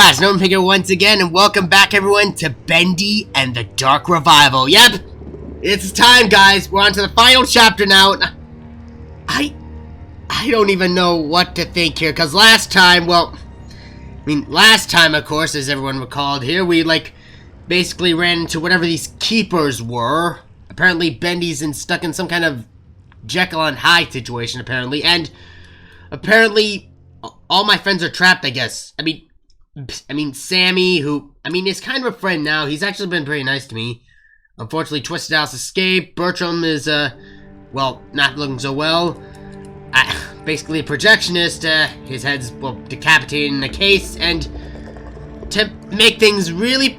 guys, Gnome here once again, and welcome back everyone to Bendy and the Dark Revival. Yep, it's time, guys. We're on to the final chapter now. I don't even know what to think here, because last time, last time, of course, as everyone recalled here, we, basically ran into whatever these keepers were. Apparently, Bendy's stuck in some kind of Jekyll and Hyde situation, apparently, and apparently, all my friends are trapped, I guess. I mean, Sammy, who, is kind of a friend now. He's actually been pretty nice to me. Unfortunately, Twisted House escaped. Bertram is, not looking so well. Basically a projectionist. His head's, decapitated in a case, and to make things really,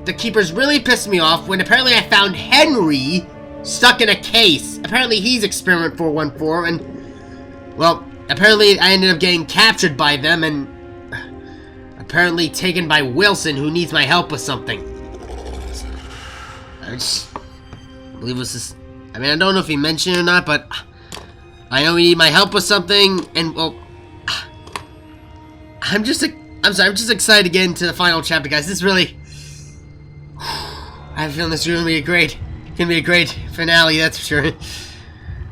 the keepers really pissed me off when apparently I found Henry stuck in a case. Apparently he's Experiment 414, and, well, apparently I ended up getting captured by them, and apparently taken by Wilson, who needs my help with something. I believe it was this. I don't know if he mentioned it or not, but I know he need my help with something, and well, I'm just excited to get into the final chapter, guys. This really, I have a feeling this is gonna be a great finale, that's for sure.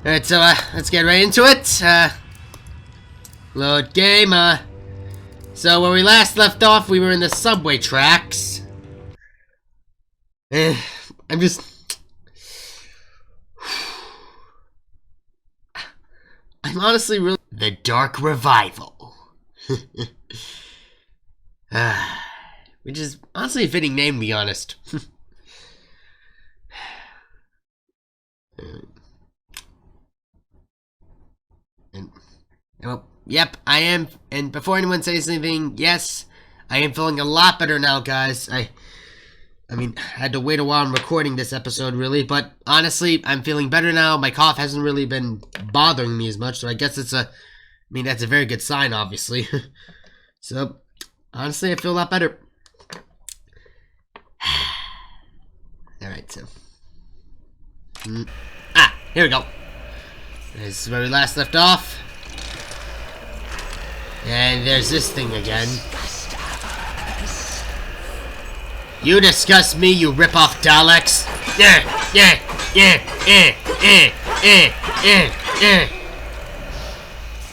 Alright, so let's get right into it. Load game. So where we last left off, we were in the subway tracks. I'm honestly really... The Dark Revival. Which is honestly a fitting name, to be honest. Well, yep, I am, and before anyone says anything, yes, I am feeling a lot better now, guys. I had to wait a while on recording this episode, really, but honestly, I'm feeling better now. My cough hasn't really been bothering me as much, so I guess that's a very good sign, obviously. So, honestly, I feel a lot better. Alright, so. Here we go. This is where we last left off. And there's this thing again. You disgust me, you rip-off Daleks.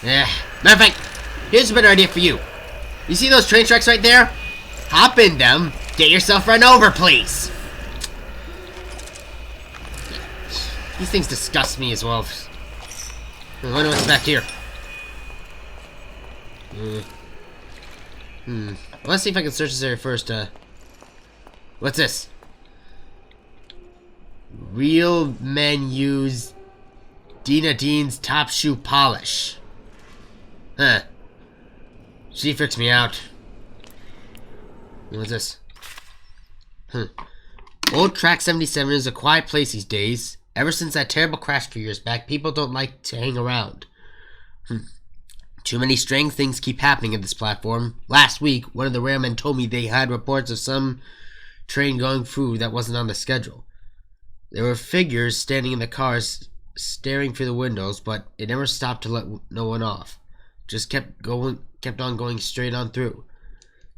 Matter of fact, here's a better idea for you. You see those train tracks right there? Hop in them. Get yourself run over, please. These things disgust me as well. I wonder what's back here. Let's see if I can search this area first. What's this? Real men use Dina Dean's top shoe polish. Huh. She freaks me out. What's this? Old Track 77 is a quiet place these days. Ever since that terrible crash a few years back, people don't like to hang around. Too many strange things keep happening at this platform. Last week, one of the railmen told me they had reports of some train going through that wasn't on the schedule. There were figures standing in the cars, staring through the windows, but it never stopped to let no one off. Just kept on going straight on through.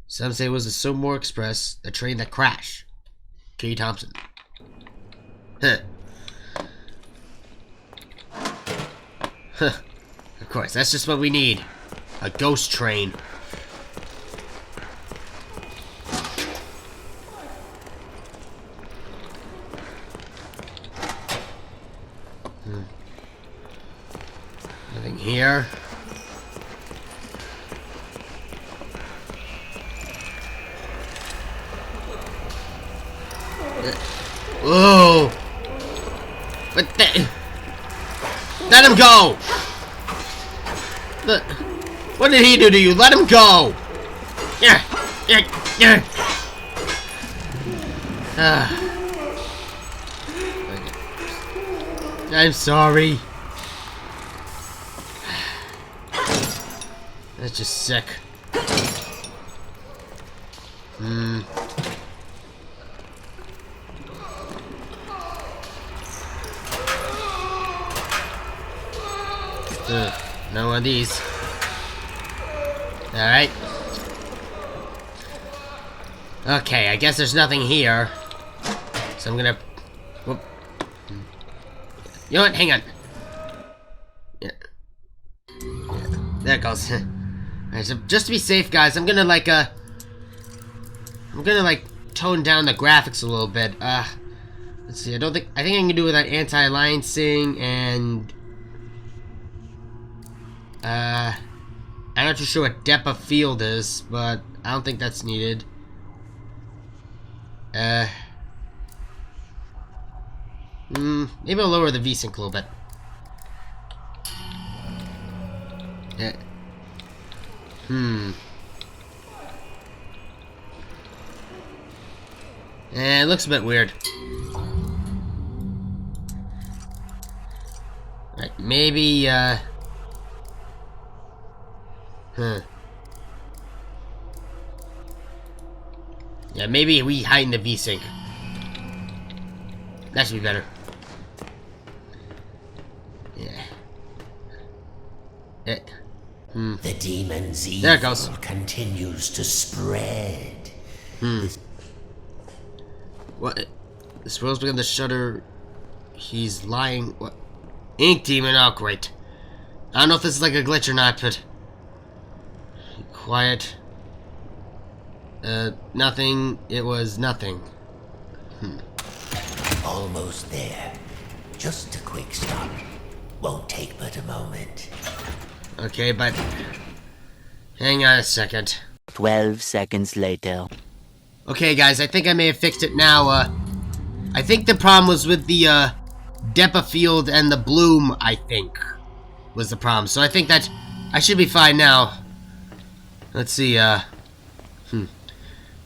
Some say it was the Silmore Express, the train that crashed. K. Thompson. Of course, that's just what we need. A ghost train. Nothing here. Whoa! What the? Let him go! What did he do to you? Let him go! I'm sorry. That's just sick. No one of these. Alright. Okay, I guess there's nothing here. So I'm gonna... Whoop. You know what? Hang on. Yeah. There it goes. Alright, so just to be safe, guys, I'm gonna like tone down the graphics a little bit. Let's see. I think I can do without anti-alliancing and I'm not too sure what depth of field is, but I don't think that's needed. Maybe I'll lower the VSync a little bit. Yeah. It looks a bit weird. Right, maybe, Yeah, maybe we heighten the VSync. That should be better. Yeah. The demon's There it goes. evil continues to spread. What? The swirls began to shudder. He's lying. What? Ink demon. Oh, great. I don't know if this is like a glitch or not, but... Quiet. Nothing. It was nothing. Almost there. Just a quick stop. Won't take but a moment. Okay, but... Hang on a second. 12 seconds later. Okay, guys, I think I may have fixed it now. I think the problem was with the, depth of field and the bloom, I think, was the problem. So I think that I should be fine now. Let's see,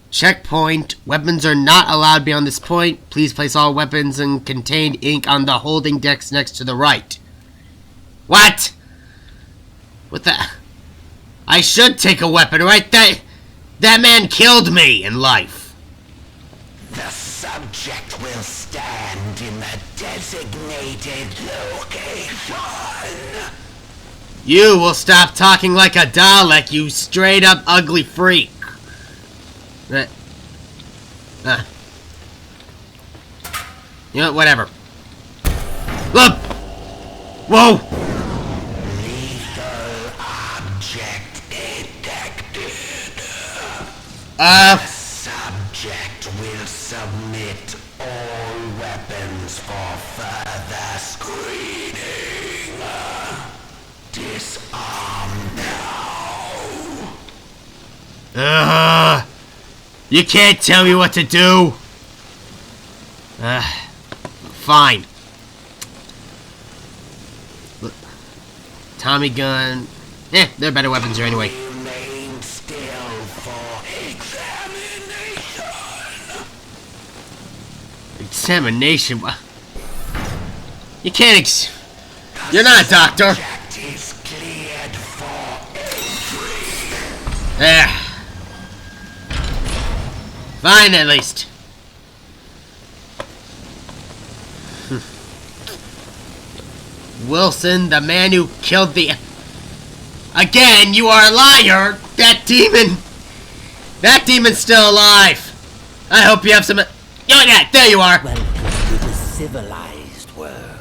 Checkpoint. Weapons are not allowed beyond this point. Please place all weapons and contained ink on the holding decks next to the right. What? What the... I should take a weapon, right? That man killed me in life. The subject will stand in the designated location. You will stop talking like a Dalek, you straight up ugly freak. You know, whatever. Look! Whoa! The subject will submit all weapons for further screening. Disarm now. You can't tell me what to do. Fine. Look, Tommy gun. They're better weapons here anyway. Remain still for Examination? You can't You're not a doctor. Is cleared for entry. There. Fine, at least. Wilson, the man who killed the... Again, you are a liar! That demon's still alive! I hope you have some... Yeah, there you are! Welcome to the civilized world.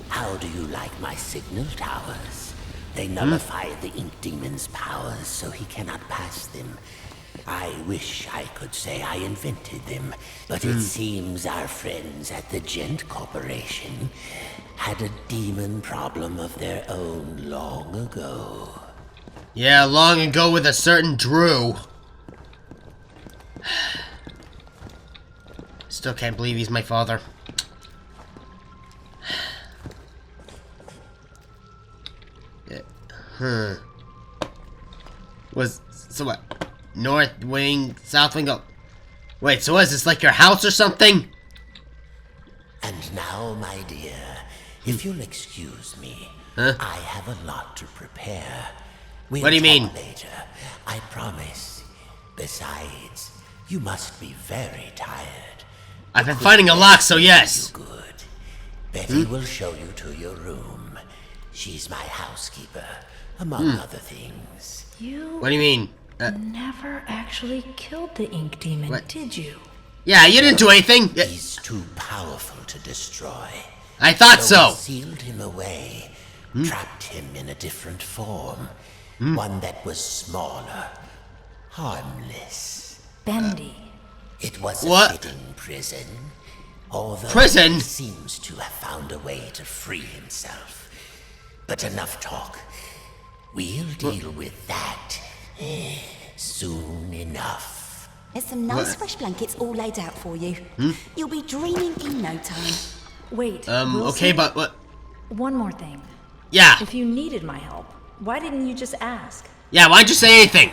How do you like my signal towers? They nullify the ink demon's powers so he cannot pass them. I wish I could say I invented them, but it seems our friends at the Gent Corporation had a demon problem of their own long ago. Yeah, long ago with a certain Drew. Still can't believe he's my father. So what? North wing, south wing, wait, so what, is this like your house or something? And now, my dear, if you'll excuse me, Huh? I have a lot to prepare. We'll What do you mean? talk later, I promise. Besides, you must be very tired. I've been finding a lock, so yes. Good. Betty will show you to your room. She's my housekeeper, among other things. What do you mean? never actually killed the ink demon, What? did you? Yeah, you didn't do anything. He's too powerful to destroy. I thought so. We sealed him away, trapped him in a different form. One that was smaller, harmless. Bendy. It was What? a fitting prison. Although Prison? he seems to have found a way to free himself. But enough talk. We'll deal with that soon enough. There's some nice fresh blankets all laid out for you. You'll be dreaming in no time. Wait. Okay, Wilson? but what? One more thing. Yeah. If you needed my help, why didn't you just ask? Yeah, why'd you say anything?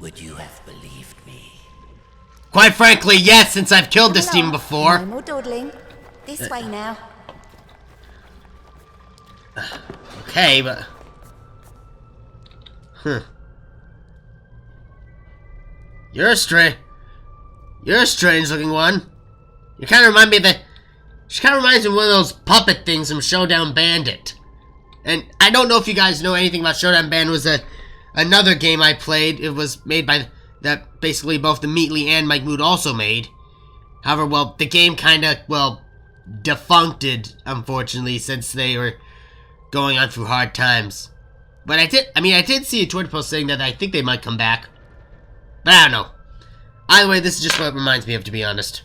Would you have believed me? Quite frankly, yes, since I've killed this Come demon along. before. No more dawdling. This way now. Okay, but... You're a strange looking one. You kind of remind me of the... She kind of reminds me of one of those puppet things from Showdown Bandit. And I don't know if you guys know anything about Showdown Bandit. It was another game I played. It was made by... That basically both the Meatly and Mike Mood also made. However, well, the game kind of, well, defuncted, unfortunately, since they were going on through hard times. But I did see a Twitter post saying that I think they might come back. But I don't know. Either way, this is just what it reminds me of, to be honest.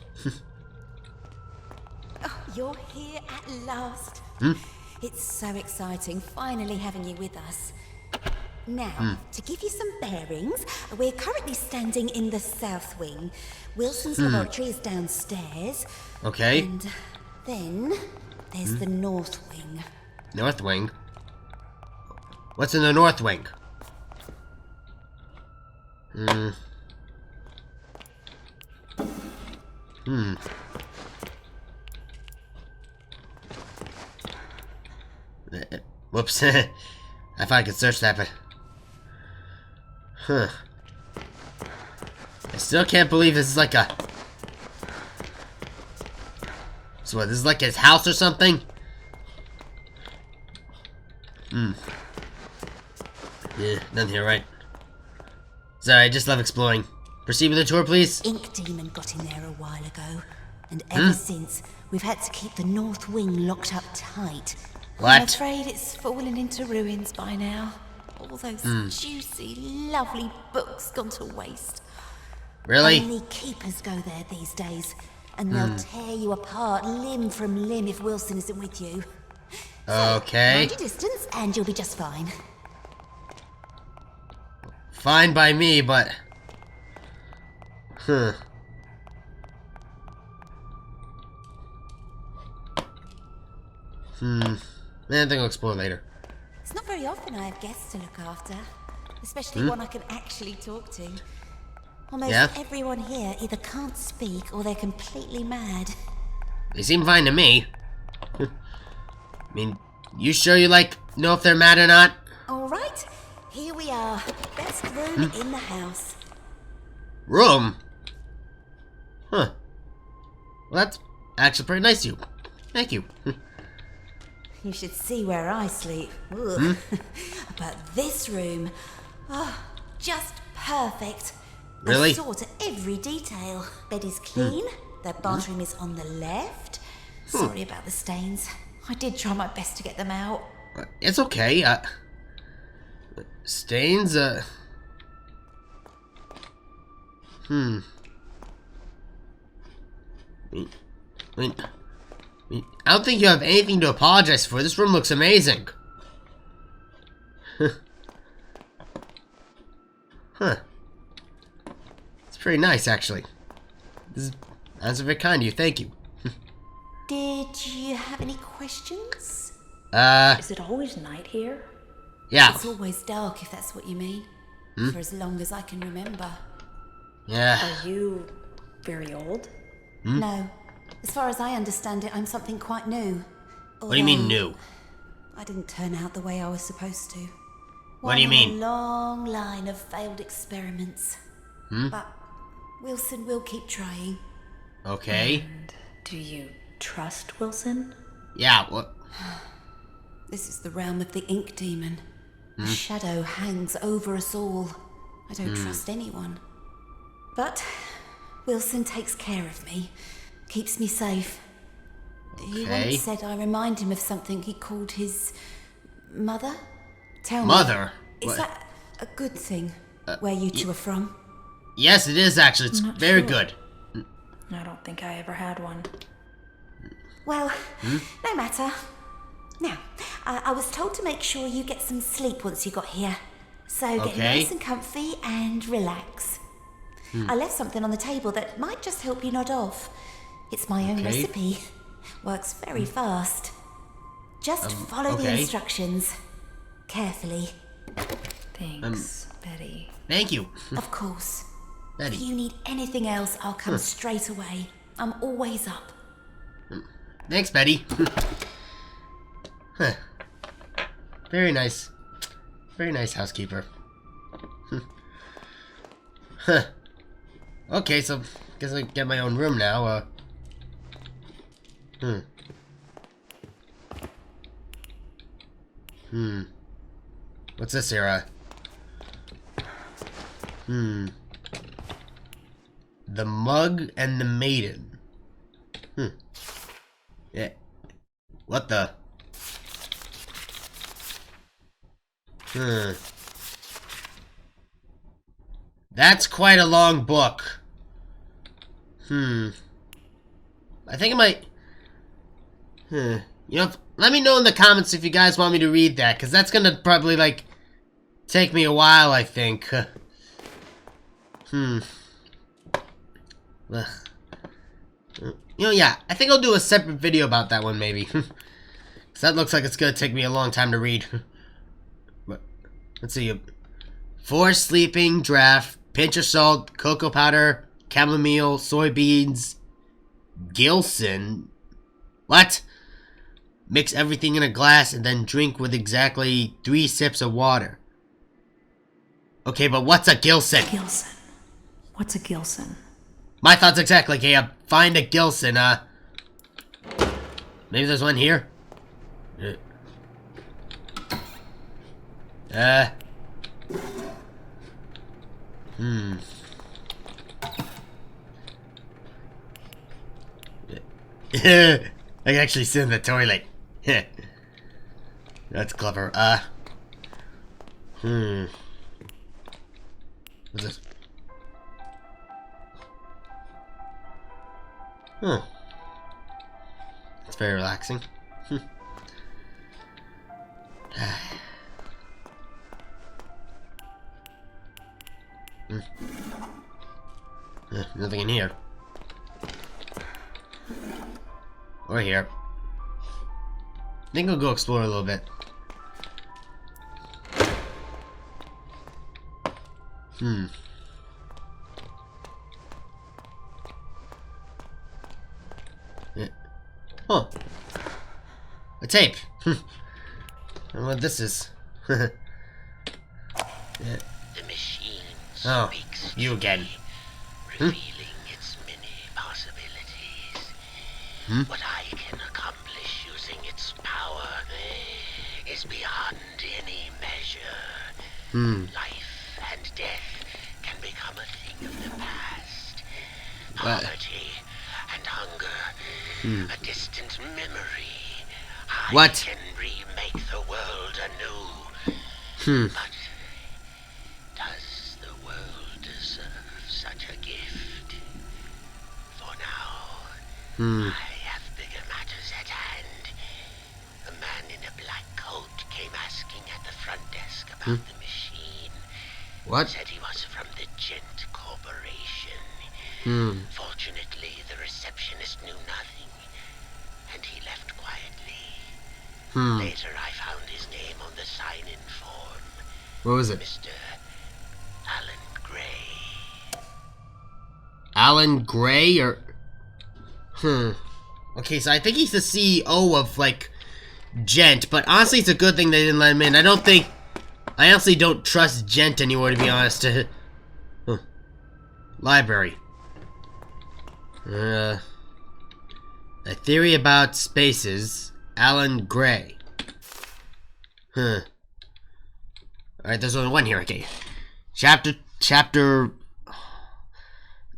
Oh, you're here at last. It's so exciting, finally having you with us. Now, to give you some bearings, we're currently standing in the south wing. Wilson's laboratory is downstairs. Okay. And then there's the north wing. North wing? What's in the north wing? Whoops. I thought I could search that, but... I still can't believe this is like a... So what, this is like his house or something? Yeah, nothing here, right? Sorry, I just love exploring. Proceed with the tour, please. Ink Demon got in there a while ago. And ever since, we've had to keep the north wing locked up tight. What? I'm afraid it's fallen into ruins by now. All those juicy, lovely books gone to waste. Really? Only keepers go there these days. And they'll tear you apart limb from limb if Wilson isn't with you. Okay. Mind your distance and you'll be just fine. Fine by me, but... I think I'll explore later. It's not very often I have guests to look after. Especially one I can actually talk to. Almost everyone here either can't speak or they're completely mad. They seem fine to me. I mean, you sure you, know if they're mad or not? Alright, here we are. Best room in the house. Room? Huh. Well, that's actually pretty nice of you. Thank you. You should see where I sleep. Ugh. But this room, just perfect. Really? I saw to every detail. Bed is clean. The bathroom is on the left. Sorry about the stains. I did try my best to get them out. It's okay. Stains, I don't think you have anything to apologize for. This room looks amazing. It's pretty nice, actually. That's very kind of you. Thank you. Did you have any questions? Is it always night here? Yeah. It's always dark, if that's what you mean. For as long as I can remember. Yeah. Are you very old? No. As far as I understand it, I'm something quite new. What do you mean new? I didn't turn out the way I was supposed to. What do you One in mean? A long line of failed experiments. But Wilson will keep trying. Okay. And do you trust Wilson? Yeah, what? This is the realm of the Ink Demon. A shadow hangs over us all. I don't trust anyone. But Wilson takes care of me, keeps me safe. He once said I remind him of something he called his mother. Tell me, Mother? Is that a good thing, where you two are from? Yes, it is actually. It's Not very sure. good. I don't think I ever had one. Well, no matter. Now, I was told to make sure you get some sleep once you got here. So get nice and comfy and relax. I left something on the table that might just help you nod off. It's my own recipe. Works very fast. Just follow the instructions. Carefully. Thanks, Betty. Thank you. Of course. Betty. If you need anything else, I'll come straight away. I'm always up. Thanks, Betty. Huh. Very nice. Very nice housekeeper. Huh. Okay, so guess I get my own room now. What's this here? The mug and the maiden. Yeah. What the? That's quite a long book. I think I might... You know, let me know in the comments if you guys want me to read that, because that's gonna probably, like, take me a while, I think. Ugh. You know, yeah, I think I'll do a separate video about that one, maybe. Because that looks like it's gonna take me a long time to read. But, let's see. 4 sleeping draft, pinch of salt, cocoa powder, chamomile, soybeans, Gilson. What? Mix everything in a glass and then drink with exactly 3 sips of water. Okay, but what's a Gilson? Gilson. What's a Gilson? My thoughts exactly, okay, find a Gilson, maybe there's one here? I can actually sit in the toilet. That's clever. What's this? It's very relaxing. Nothing in here. Or here. I think I'll go explore a little bit. Oh. A tape. I don't know what this is. The machine speaks you again. revealing its many possibilities. What I can accomplish using its power is beyond any measure. Life and death can become a thing of the past. Poverty and hunger, a distant memory. I can remake the world anew. But does the world deserve such a gift? For now, I have bigger matters at hand. A man in a black coat came asking at the front desk about the machine. What? Said he was from the Gent Corporation. Fortunately, the receptionist knew nothing, and he left quietly. Later, I found his name on the sign-in form. What was it? Mr. Alan Gray. Alan Gray or... Okay, so I think he's the CEO of, like, Gent, but honestly it's a good thing they didn't let him in. I honestly don't trust Gent anymore, to be honest. Library. A theory about spaces. Alan Gray. Alright, there's only one here, okay. Chapter chapter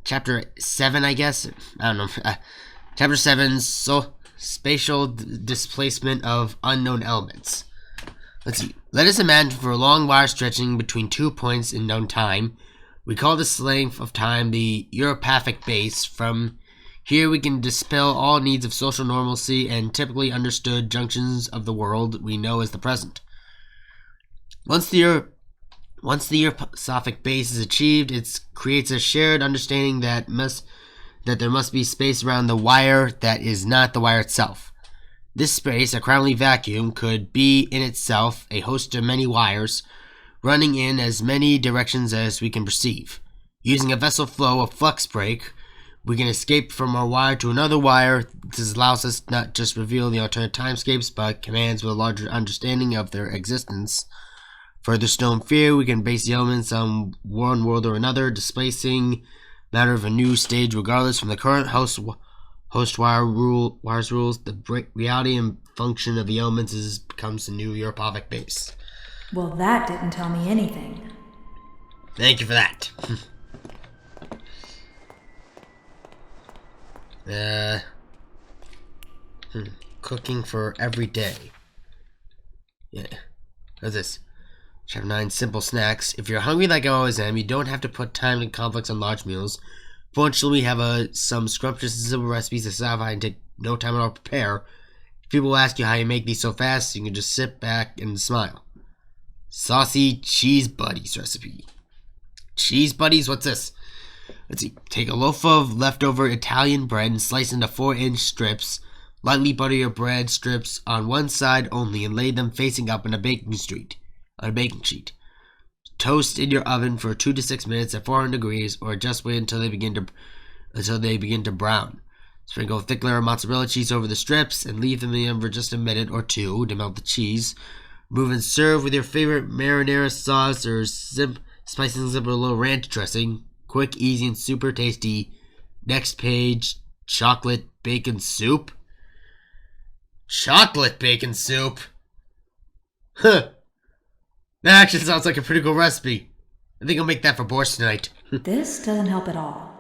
7, I guess. I don't know. Chapter 7, spatial displacement of unknown elements. Let's see. Let us imagine for a long wire stretching between 2 points in known time. We call this length of time the Europathic base. From here we can dispel all needs of social normalcy and typically understood junctions of the world we know as the present. Once the Europathic base is achieved, it creates a shared understanding that there must be space around the wire that is not the wire itself. This space, a Crowley vacuum, could be in itself a host of many wires, running in as many directions as we can perceive. Using a vessel flow of flux break, we can escape from our wire to another wire. This allows us not just reveal the alternate timescapes, but commands with a larger understanding of their existence. Further stone fear, we can base the elements on one world or another, displacing matter of a new stage regardless from the current host wires rules. The reality and function of the elements becomes the new Europathic base. Well, that didn't tell me anything. Thank you for that. Cooking for every day. Yeah. What's this? Chapter 9, simple snacks. If you're hungry like I always am, you don't have to put time and conflicts on large meals. Fortunately, we have some scrumptious and simple recipes to satisfy and take no time at all to prepare. If people ask you how you make these so fast, you can just sit back and smile. Saucy Cheese Buddies recipe. Cheese Buddies? What's this? Let's see. Take a loaf of leftover Italian bread and slice into 4-inch strips. Lightly butter your bread strips on one side only and lay them facing up on a baking sheet. Toast in your oven for 2 to 6 minutes at 400 degrees, or just wait until they begin to brown. Sprinkle thick layer of mozzarella cheese over the strips and leave them in the oven for just a minute or two to melt the cheese. Remove and serve with your favorite marinara sauce or spicing with a little ranch dressing. Quick, easy, and super tasty. Next page, chocolate bacon soup. Chocolate bacon soup? Huh. That actually sounds like a pretty cool recipe. I think I'll make that for borscht tonight. This doesn't help at all.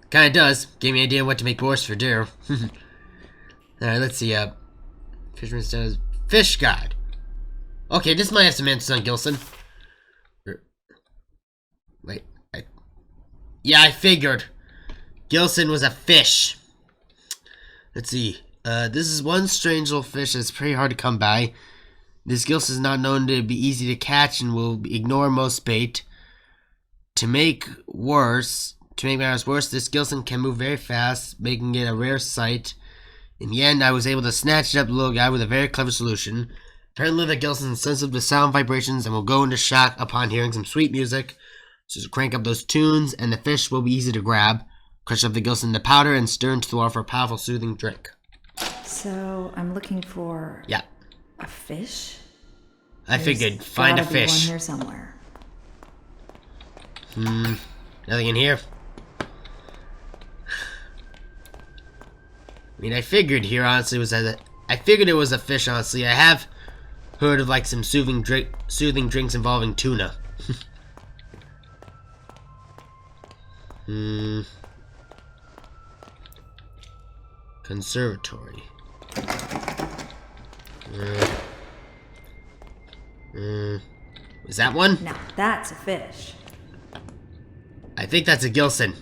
Kinda does. Gave me an idea what to make borscht for dinner. Alright, let's see. Fisherman says, Fish God. Okay, this might have some answers on Gilson. Wait. Yeah, I figured. Gilson was a fish. Let's see. This is one strange little fish that's pretty hard to come by. This gilson is not known to be easy to catch and will ignore most bait. To make matters worse, this gilson can move very fast, making it a rare sight. In the end, I was able to snatch it up the little guy with a very clever solution. Apparently, the gilson is sensitive to sound vibrations and will go into shock upon hearing some sweet music. So just crank up those tunes, and the fish will be easy to grab. Crush up the gilson into powder and stir into the water for a powerful, soothing drink. So, I'm looking for... Yeah. A fish? I figured, find a fish. There's gotta be one here somewhere. Nothing in here. I mean, I figured here, honestly, I figured it was a fish, honestly. I have heard of, like, some soothing drinks involving tuna. Conservatory. Is that one? Now, that's a fish. I think that's a gilson.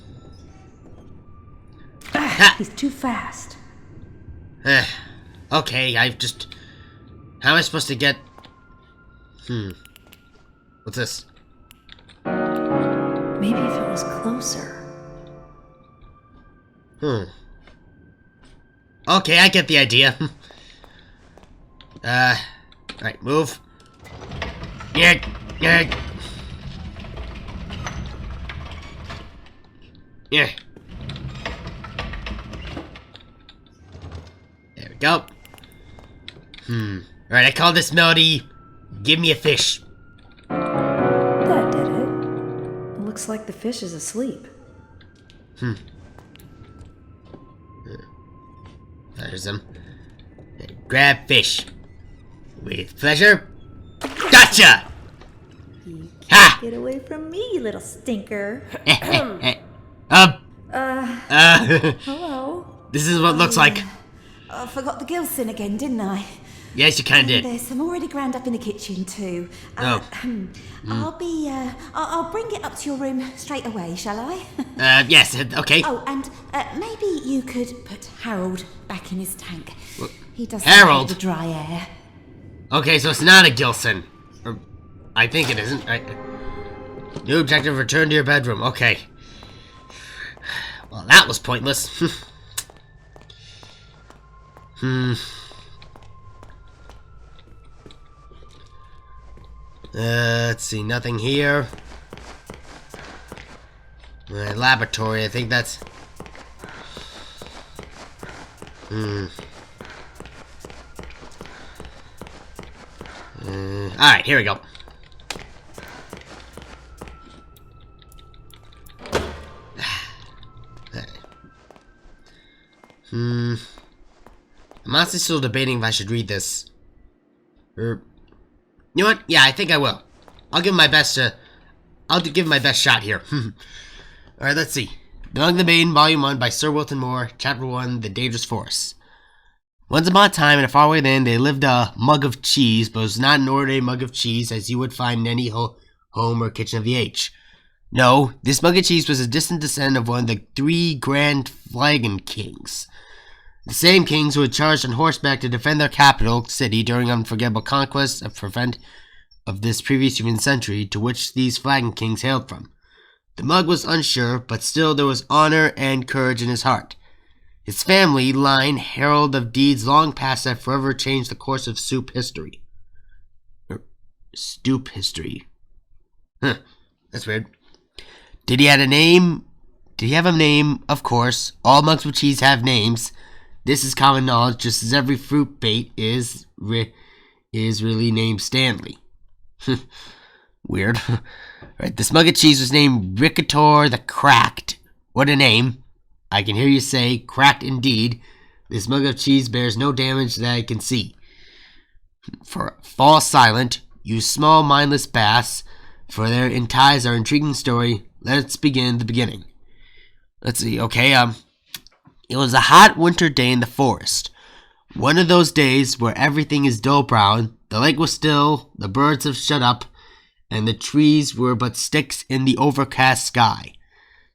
He's too fast. Okay, how am I supposed to get... What's this? Maybe if it was closer. Okay, I get the idea. Alright, move. Yeah. There we go. Alright, I call this melody Give Me a Fish. That did it. Looks like the fish is asleep. There's him. Grab fish. With pleasure. Gotcha! He Ha! Get away from me, you little stinker. Hello? This is what it looks like. I forgot the Gilson again, didn't I? Yes, you kinda did. There's some already ground up in the kitchen too. Oh. I'll bring it up to your room straight away, shall I? Yes, okay. Oh, and maybe you could put Harold back in his tank. He doesn't Harold? like the dry air. Okay, so it's not a Gilson. Or, I think it isn't. New objective, return to your bedroom. Okay. Well, that was pointless. Let's see, nothing here. Laboratory, I think that's... Alright, here we go. I'm honestly still debating if I should read this. You know what? Yeah, I think I will. I'll give my best shot here. Alright, let's see. Belong the Maiden, Volume 1 by Sir Wilton Moore, Chapter 1, The Dangerous Force. Once upon a time, in a faraway land, there lived a mug of cheese, but it was not an ordinary mug of cheese as you would find in any home or kitchen of the age. No, this mug of cheese was a distant descendant of one of the 3 grand flagon kings. The same kings who had charged on horseback to defend their capital city during unforgettable conquests of this previous human century to which these flagon kings hailed from. The mug was unsure, but still there was honor and courage in his heart. His family line, herald of deeds long past that forever changed the course of stoop history. Huh, that's weird. Did he have a name? Of course. All mugs with cheese have names. This is common knowledge, just as every fruit bait is really named Stanley. Weird. Right, this mug of cheese was named Rickator the Cracked. What a name. I can hear you say, cracked indeed. This mug of cheese bears no damage that I can see. Fall silent, you small mindless bass, for there ties our intriguing story. Let's begin the beginning. Let's see, okay, it was a hot winter day in the forest. One of those days where everything is dull brown, the lake was still, the birds have shut up, and the trees were but sticks in the overcast sky.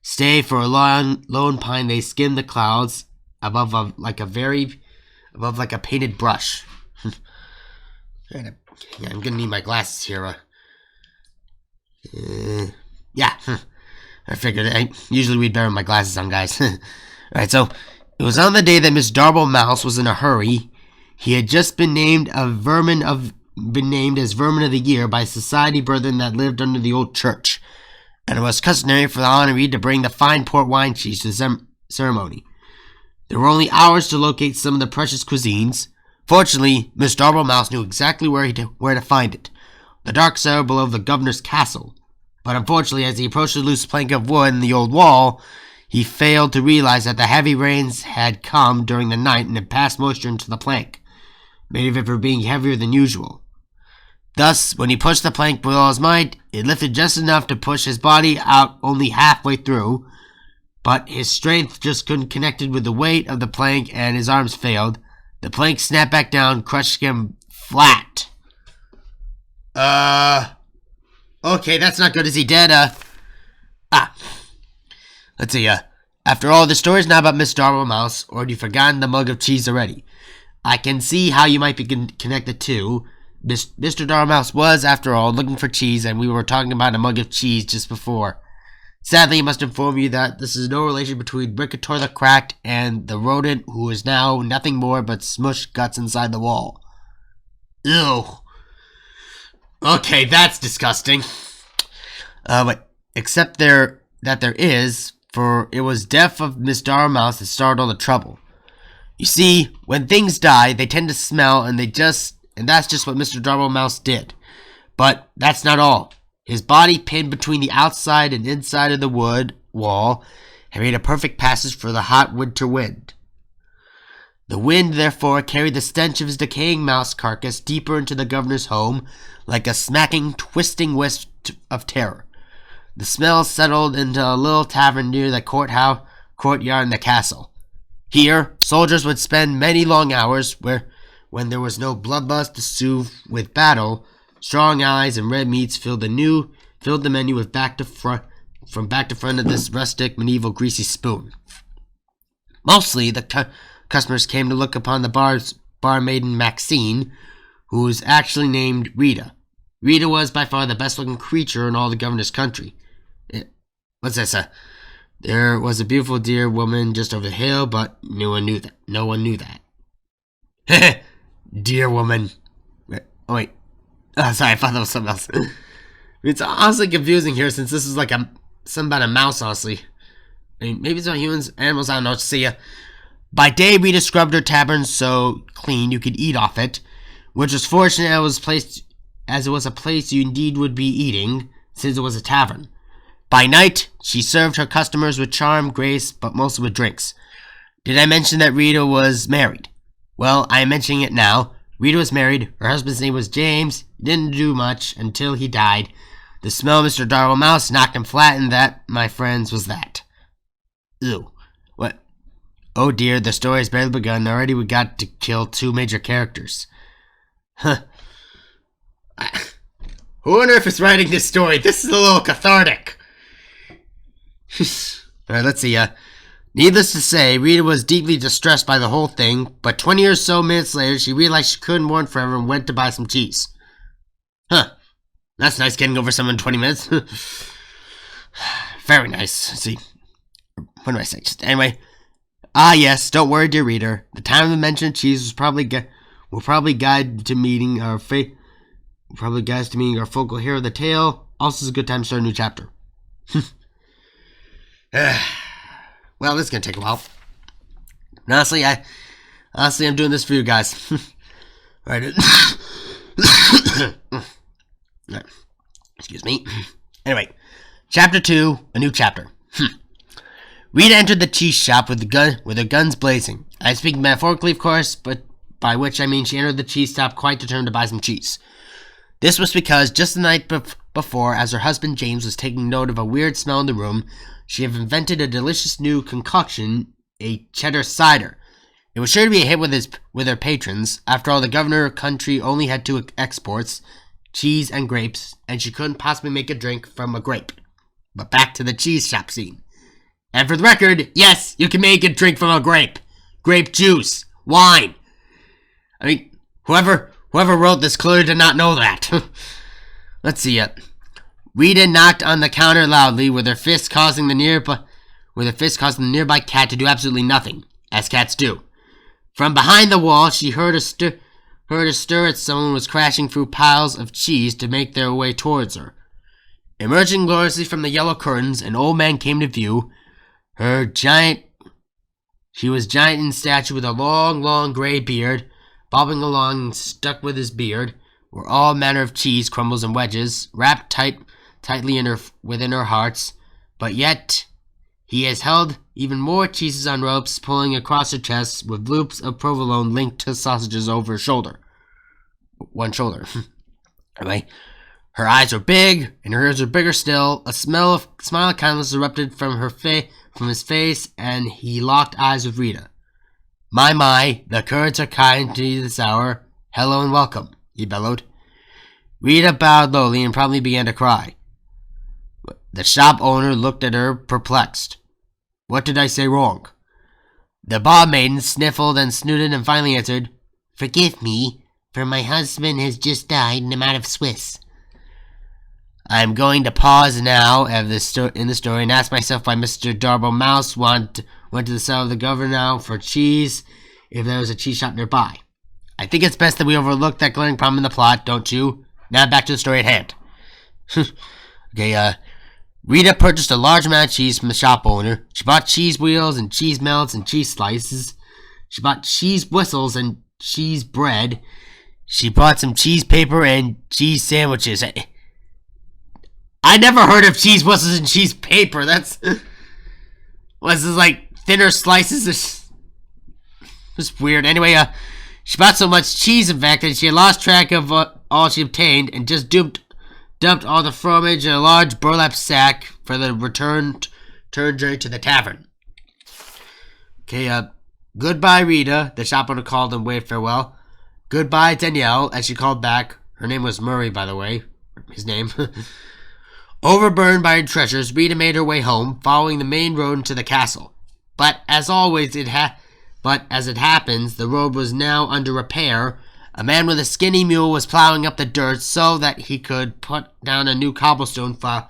Stay for a lone pine they skimmed the clouds above like a painted brush. Yeah, I'm gonna need my glasses here. Yeah, I figured. Usually we'd bear my glasses on, guys. Alright, so it was on the day that Miss Darble Mouse was in a hurry. He had just been named as Vermin of the Year by society brethren that lived under the old church, and it was customary for the honoree to bring the fine port wine cheese to the ceremony. There were only hours to locate some of the precious cuisines. Fortunately, Miss Darble Mouse knew exactly where to find it, the dark cellar below the governor's castle. But unfortunately, as he approached the loose plank of wood in the old wall, he failed to realize that the heavy rains had come during the night and had passed moisture into the plank, made of it being heavier than usual. Thus, when he pushed the plank with all his might, it lifted just enough to push his body out only halfway through, but his strength just couldn't connect it with the weight of the plank and his arms failed. The plank snapped back down, crushing him flat. Okay, that's not good. Is he dead? Let's see, after all, the story's not about Miss Darble Mouse, or have you forgotten the mug of cheese already? I can see how you might be connected to. Mr. Darble Mouse was, after all, looking for cheese, and we were talking about a mug of cheese just before. Sadly, I must inform you that this is no relation between Rickator the Cracked and the rodent who is now nothing more but smushed guts inside the wall. Ew. Okay, that's disgusting. But except that there is, for it was death of Miss Darble Mouse that started all the trouble. You see, when things die, they tend to smell, and that's just what Mr. Darble Mouse did. But that's not all. His body, pinned between the outside and inside of the wood wall, had made a perfect passage for the hot winter wind. The wind, therefore, carried the stench of his decaying mouse carcass deeper into the governor's home, like a smacking, twisting wisp of terror. The smell settled into a little tavern near the courtyard in the castle. Here, soldiers would spend many long hours when there was no bloodlust to soothe with battle. Strong eyes and red meats filled the menu with from back to front of this rustic, medieval, greasy spoon. Mostly, the customers came to look upon the barmaiden Maxine, who was actually named Rita. Rita was by far the best-looking creature in all the governor's country. What's this? There was a beautiful dear woman just over the hill, but no one knew that. Dear woman. Oh, wait. Oh, sorry, I thought that was something else. It's honestly confusing here, since this is like something about a mouse, honestly. I mean, maybe it's about humans, animals, I don't know. See ya. By day, Rita scrubbed her tavern so clean you could eat off it, which was fortunate as it was a place you indeed would be eating, since it was a tavern. By night, she served her customers with charm, grace, but mostly with drinks. Did I mention that Rita was married? Well, I am mentioning it now. Rita was married. Her husband's name was James. He didn't do much until he died. The smell of Mr. Darwell Mouse knocked him flat, and that, my friends, was that. Ew. What? Oh dear, the story has barely begun. Already we got to kill 2 major characters. Huh. Who on earth is writing this story? This is a little cathartic. Alright, let's see. Needless to say, Rita was deeply distressed by the whole thing, but 20 or so minutes later, she realized she couldn't mourn forever and went to buy some cheese. Huh. That's nice, getting over someone in 20 minutes. Very nice. Let's see. What do I say? Just anyway. Ah, yes, don't worry, dear reader. The time of the mentioned cheese will probably guide to meeting our focal hero of the tale. Also, is a good time to start a new chapter. Well, this is gonna take a while. And honestly, I'm doing this for you guys. Alright. Excuse me. Anyway, chapter 2, a new chapter. Rita entered the cheese shop with her guns blazing. I speak metaphorically, of course, but by which I mean she entered the cheese shop quite determined to buy some cheese. This was because just the night before, as her husband James was taking note of a weird smell in the room, she had invented a delicious new concoction, a cheddar cider. It was sure to be a hit with her patrons. After all, the governor country only had 2 exports, cheese and grapes, and she couldn't possibly make a drink from a grape. But back to the cheese shop scene. And for the record, yes, you can make a drink from a grape. Grape juice. Wine. I mean, whoever wrote this clearly did not know that. Let's see it. Rita knocked on the counter loudly, with her fist causing the nearby cat to do absolutely nothing, as cats do. From behind the wall, she heard a stir as someone was crashing through piles of cheese to make their way towards her. Emerging gloriously from the yellow curtains, an old man came to view. She was giant in stature, with a long gray beard, bobbing along and stuck with his beard were all manner of cheese crumbles and wedges, wrapped tightly within her hearts, but yet he has held even more cheeses on ropes, pulling across her chest, with loops of provolone linked to sausages over one shoulder. Anyway, her eyes were big, and her ears were bigger still. A smile of kindness erupted from his face, and he locked eyes with Rita. My, the curds are kind to you this hour. Hello and welcome, he bellowed. Rita bowed lowly and probably began to cry. The shop owner looked at her, perplexed. What did I say wrong? The barmaiden sniffled and snooted and finally answered, Forgive me, for my husband has just died and I'm out of Swiss. I'm going to pause now in the story and ask myself why Mr. Darwell Mouse went to the cell of the governor now for cheese, if there was a cheese shop nearby. I think it's best that we overlook that glaring problem in the plot, don't you? Now back to the story at hand. Okay, Rita purchased a large amount of cheese from the shop owner. She bought cheese wheels and cheese melts and cheese slices. She bought cheese whistles and cheese bread. She bought some cheese paper and cheese sandwiches. I never heard of cheese whistles and cheese paper. That's... Was this like thinner slices? It's weird. Anyway, she bought so much cheese, in fact, that she had lost track of all she obtained and just dumped dumped all the fromage in a large burlap sack for the return journey to the tavern. Okay, goodbye, Rita, the shop owner called and waved farewell. Goodbye, Danielle, as she called back. Her name was Murray, by the way. His name. Overburdened by her treasures, Rita made her way home, following the main road into the castle. But as always, as it happens, the road was now under repair. A man with a skinny mule was plowing up the dirt so that he could put down a new cobblestone. 4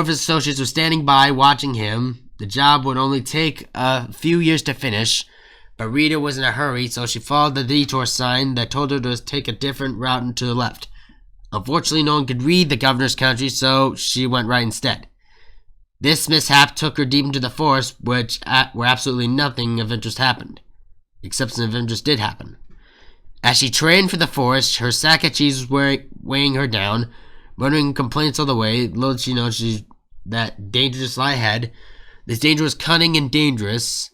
of his associates were standing by, watching him. The job would only take a few years to finish, but Rita was in a hurry, so she followed the detour sign that told her to take a different route to the left. Unfortunately, no one could read the governor's country, so she went right instead. This mishap took her deep into the forest, where absolutely nothing of interest happened. Except some of interest did happen. As she trained for the forest, her sack of cheese was weighing her down, muttering complaints all the way. Little did she know that danger just lie ahead. This danger was cunning and dangerous,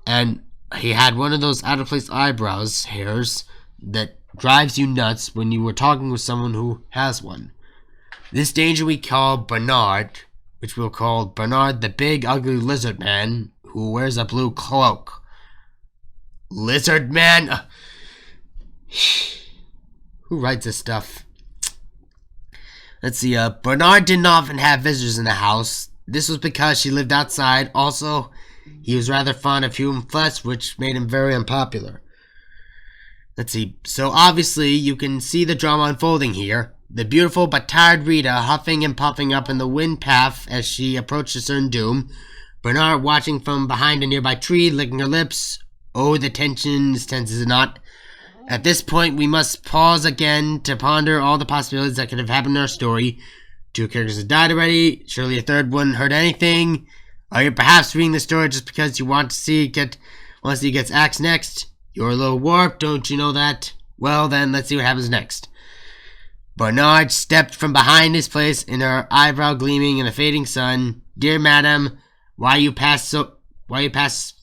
and he had one of those out-of-place eyebrows hairs that drives you nuts when you were talking with someone who has one. This danger we call Bernard, which we'll call Bernard the Big Ugly Lizard Man, who wears a blue cloak. Lizard Man? Who writes this stuff? Let's see, Bernard didn't often have visitors in the house. This was because she lived outside. Also, he was rather fond of human flesh, which made him very unpopular. Let's see, so obviously you can see the drama unfolding here. The beautiful but tired Rita huffing and puffing up in the wind path as she approached a certain doom. Bernard watching from behind a nearby tree, licking her lips. Oh, the tension is tense, is it not? At this point, we must pause again to ponder all the possibilities that could have happened in our story. 2 characters have died already. Surely a third wouldn't hurt anything. Are you perhaps reading the story just because you want to see it gets axed next? You're a little warped, don't you know that? Well then, let's see what happens next. Bernard stepped from behind his place, in her eyebrow gleaming in the fading sun. Dear madam, why you pass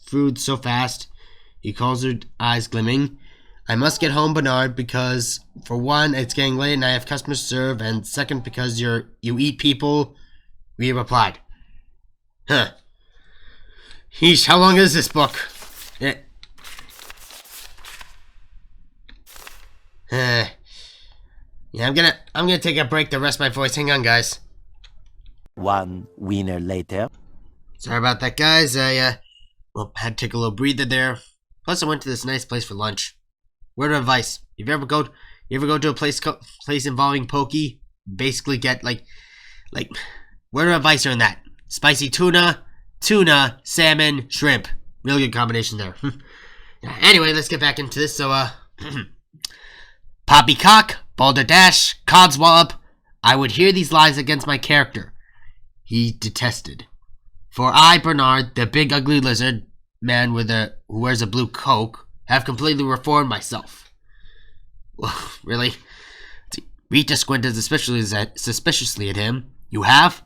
food so fast? He calls her, eyes glimmering. I must get home, Bernard, because for one, it's getting late and I have customers to serve, and second, because you eat people. We replied. Huh. Heesh, how long is this book? Yeah, I'm gonna take a break to rest my voice. Hang on, guys. 1 wiener later. Sorry about that, guys. I had to take a little breather there. Plus, I went to this nice place for lunch. Word of advice: if you ever go to a place involving poke, basically get like word of advice on that: spicy tuna, salmon, shrimp. Really good combination there. Anyway, let's get back into this. So, Poppycock, balderdash, codswallop. I would hear these lies against my character. He detested. For I, Bernard, the big ugly lizard man who wears a blue cloak, have completely reformed myself. Well, really? Rita squinted suspiciously at him. You have?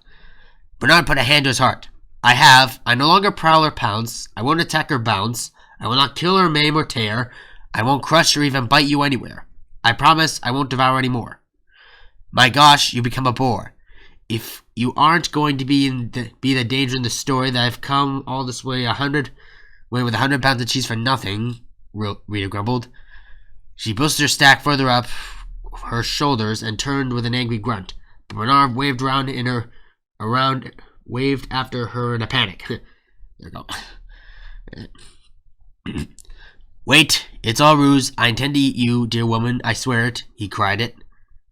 Bernard put a hand to his heart. I have. I no longer prowl or pounce. I won't attack or bounce. I will not kill or maim or tear. I won't crush or even bite you anywhere. I promise I won't devour any more. My gosh, you become a bore. If you aren't going to be the danger in the story that I've come all this way with 100 pounds of cheese for nothing, Rita grumbled. She boosted her stack further up her shoulders and turned with an angry grunt. But Bernard waved waved after her in a panic. There we go. Wait, it's all ruse. I intend to eat you, dear woman. I swear it. He cried it.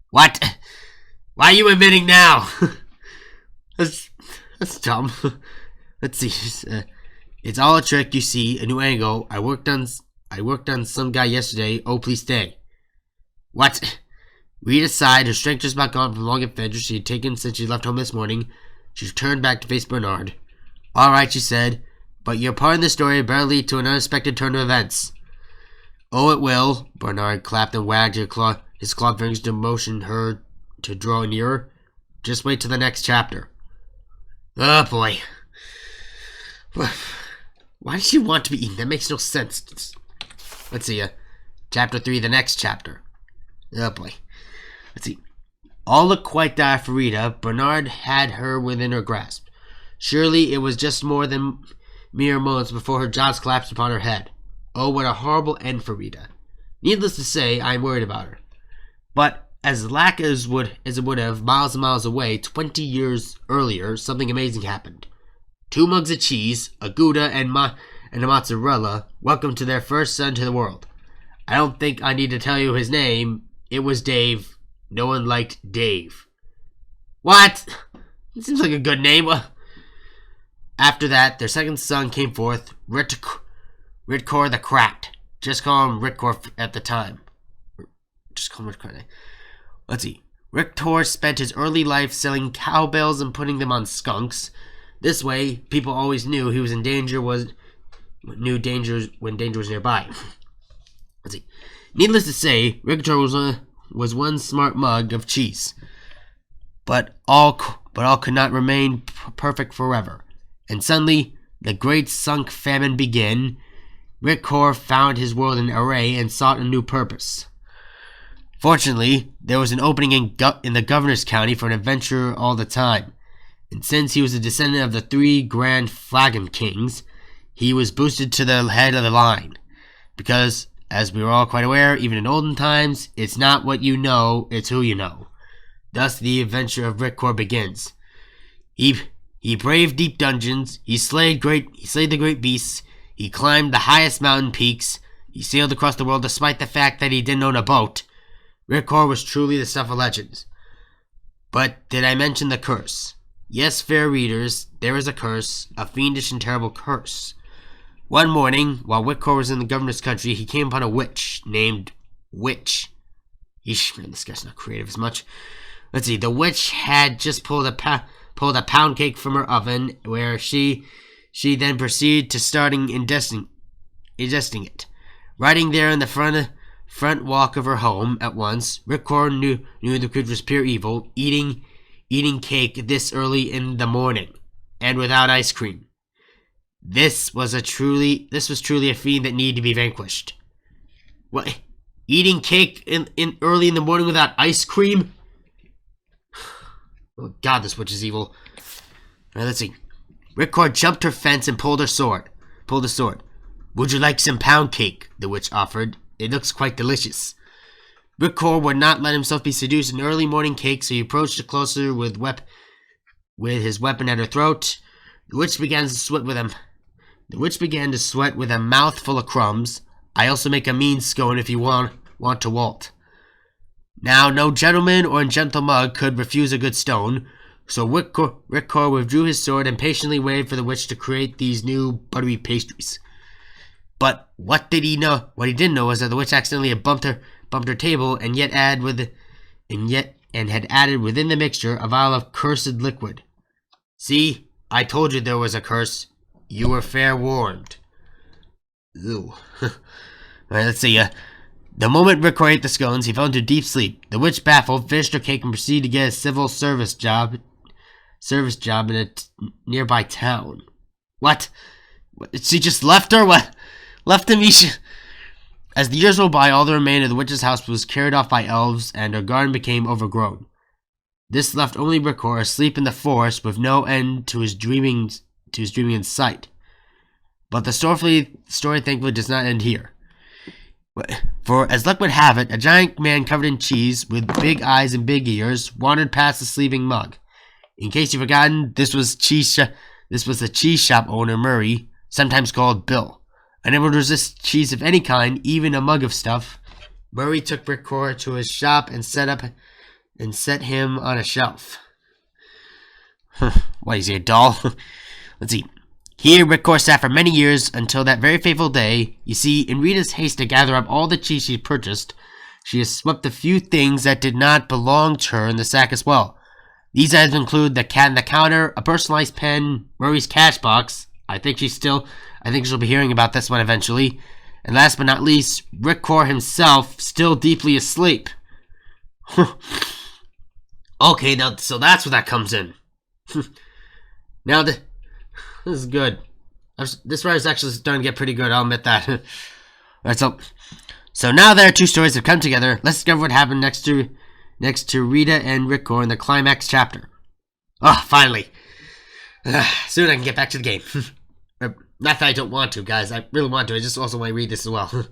What? Why are you admitting now? That's dumb. Let's see. It's all a trick, you see. A new angle. I worked on some guy yesterday. Oh, please stay. What? Rita sighed. Her strength just about gone from long adventures she had taken since she left home this morning. She turned back to face Bernard. All right, she said. But your part in the story better lead to an unexpected turn of events. Oh, it will. Bernard clapped and wagged his clawed fingers to motion her to draw nearer. Just wait till the next chapter. Oh, boy. Why does she want to be eaten? That makes no sense. Let's see. Chapter 3, the next chapter. Oh, boy. Let's see. All looked quite dire for Rita. Bernard had her within her grasp. Surely it was just mere moments before her jaws collapsed upon her head. Oh, what a horrible end for Rita. Needless to say, I am worried about her. But as it would have, miles and miles away, 20 years earlier, something amazing happened. 2 mugs of cheese, a Gouda, and a mozzarella welcomed to their first son to the world. I don't think I need to tell you his name. It was Dave. No one liked Dave. What? It seems like a good name. After that, their second son came forth, Ritkor the Cracked. Just call him Ritkor at the time. Just call him Ritkor. Let's see. Ritkor spent his early life selling cowbells and putting them on skunks. This way, people always knew he was in danger when danger was nearby. Let's see. Needless to say, Ritkor was one smart mug of cheese. But all could not remain perfect forever. And suddenly, the great sunk famine began. Ritkor found his world in array and sought a new purpose. Fortunately, there was an opening in the governor's county for an adventurer all the time. And since he was a descendant of the 3 grand flagon kings, he was boosted to the head of the line. Because, as we were all quite aware, even in olden times, it's not what you know, it's who you know. Thus the adventure of Ritkor begins. He braved deep dungeons, he slayed the great beasts, he climbed the highest mountain peaks, he sailed across the world despite the fact that he didn't own a boat. Ritkor was truly the stuff of legends. But did I mention the curse? Yes, fair readers, there is a curse, a fiendish and terrible curse. One morning, while Ritkor was in the governor's country, he came upon a witch named Witch. Eesh, man, this guy's not creative as much. Let's see, the witch had just pulled a pound cake from her oven, where she then proceeded to starting ingesting it. Riding there in the front walk of her home at once, Ritkor knew the creature was pure evil, eating cake this early in the morning, and without ice cream. This was truly a fiend that needed to be vanquished. What? Eating cake in early in the morning without ice cream? Oh God, this witch is evil. Alright, let's see. Ritkor jumped her fence and pulled a sword. Would you like some pound cake? The witch offered. It looks quite delicious. Ritkor would not let himself be seduced in early morning cake, so he approached her closer with his weapon at her throat. The witch began to sweat with a mouth full of crumbs. I also make a mean scone if you want to walt. Now, no gentleman or gentle mug could refuse a good stone, so Ritkor withdrew his sword and patiently waited for the witch to create these new buttery pastries. But what he didn't know was that the witch accidentally had bumped her table and had added within the mixture a vial of cursed liquid. See, I told you there was a curse. You were fair warned. Ew. Alright, let's see. The moment Ritkor ate the scones, he fell into deep sleep. The witch, baffled, finished her cake and proceeded to get a civil service job in a nearby town. What? She just left her? What? Left him? As the years rolled by, all that remained of the witch's house was carried off by elves, and her garden became overgrown. This left only Ritkor asleep in the forest with no end to his dreaming in sight. But the story thankfully does not end here. For as luck would have it, a giant man covered in cheese, with big eyes and big ears, wandered past the sleeping mug. In case you've forgotten, this was the cheese shop owner Murray, sometimes called Bill. Unable to resist cheese of any kind, even a mug of stuff, Murray took Ritkor to his shop and set him on a shelf. What, is he a doll? Let's see. Here, Ritkor sat for many years until that very fateful day. You see, in Rita's haste to gather up all the cheese she purchased, she has swept a few things that did not belong to her in the sack as well. These items include the cat on the counter, a personalized pen, Murray's cash box. I think she'll be hearing about this one eventually. And last but not least, Ritkor himself, still deeply asleep. Okay, now, so that's where that comes in. Now, this is good. This writer's actually starting to get pretty good, I'll admit that. Alright, so now that our two stories have come together, let's discover what happened next next to Rita and Rickor in the climax chapter. Oh, finally. Soon I can get back to the game. Not that I don't want to, guys. I really want to. I just also want to read this as well.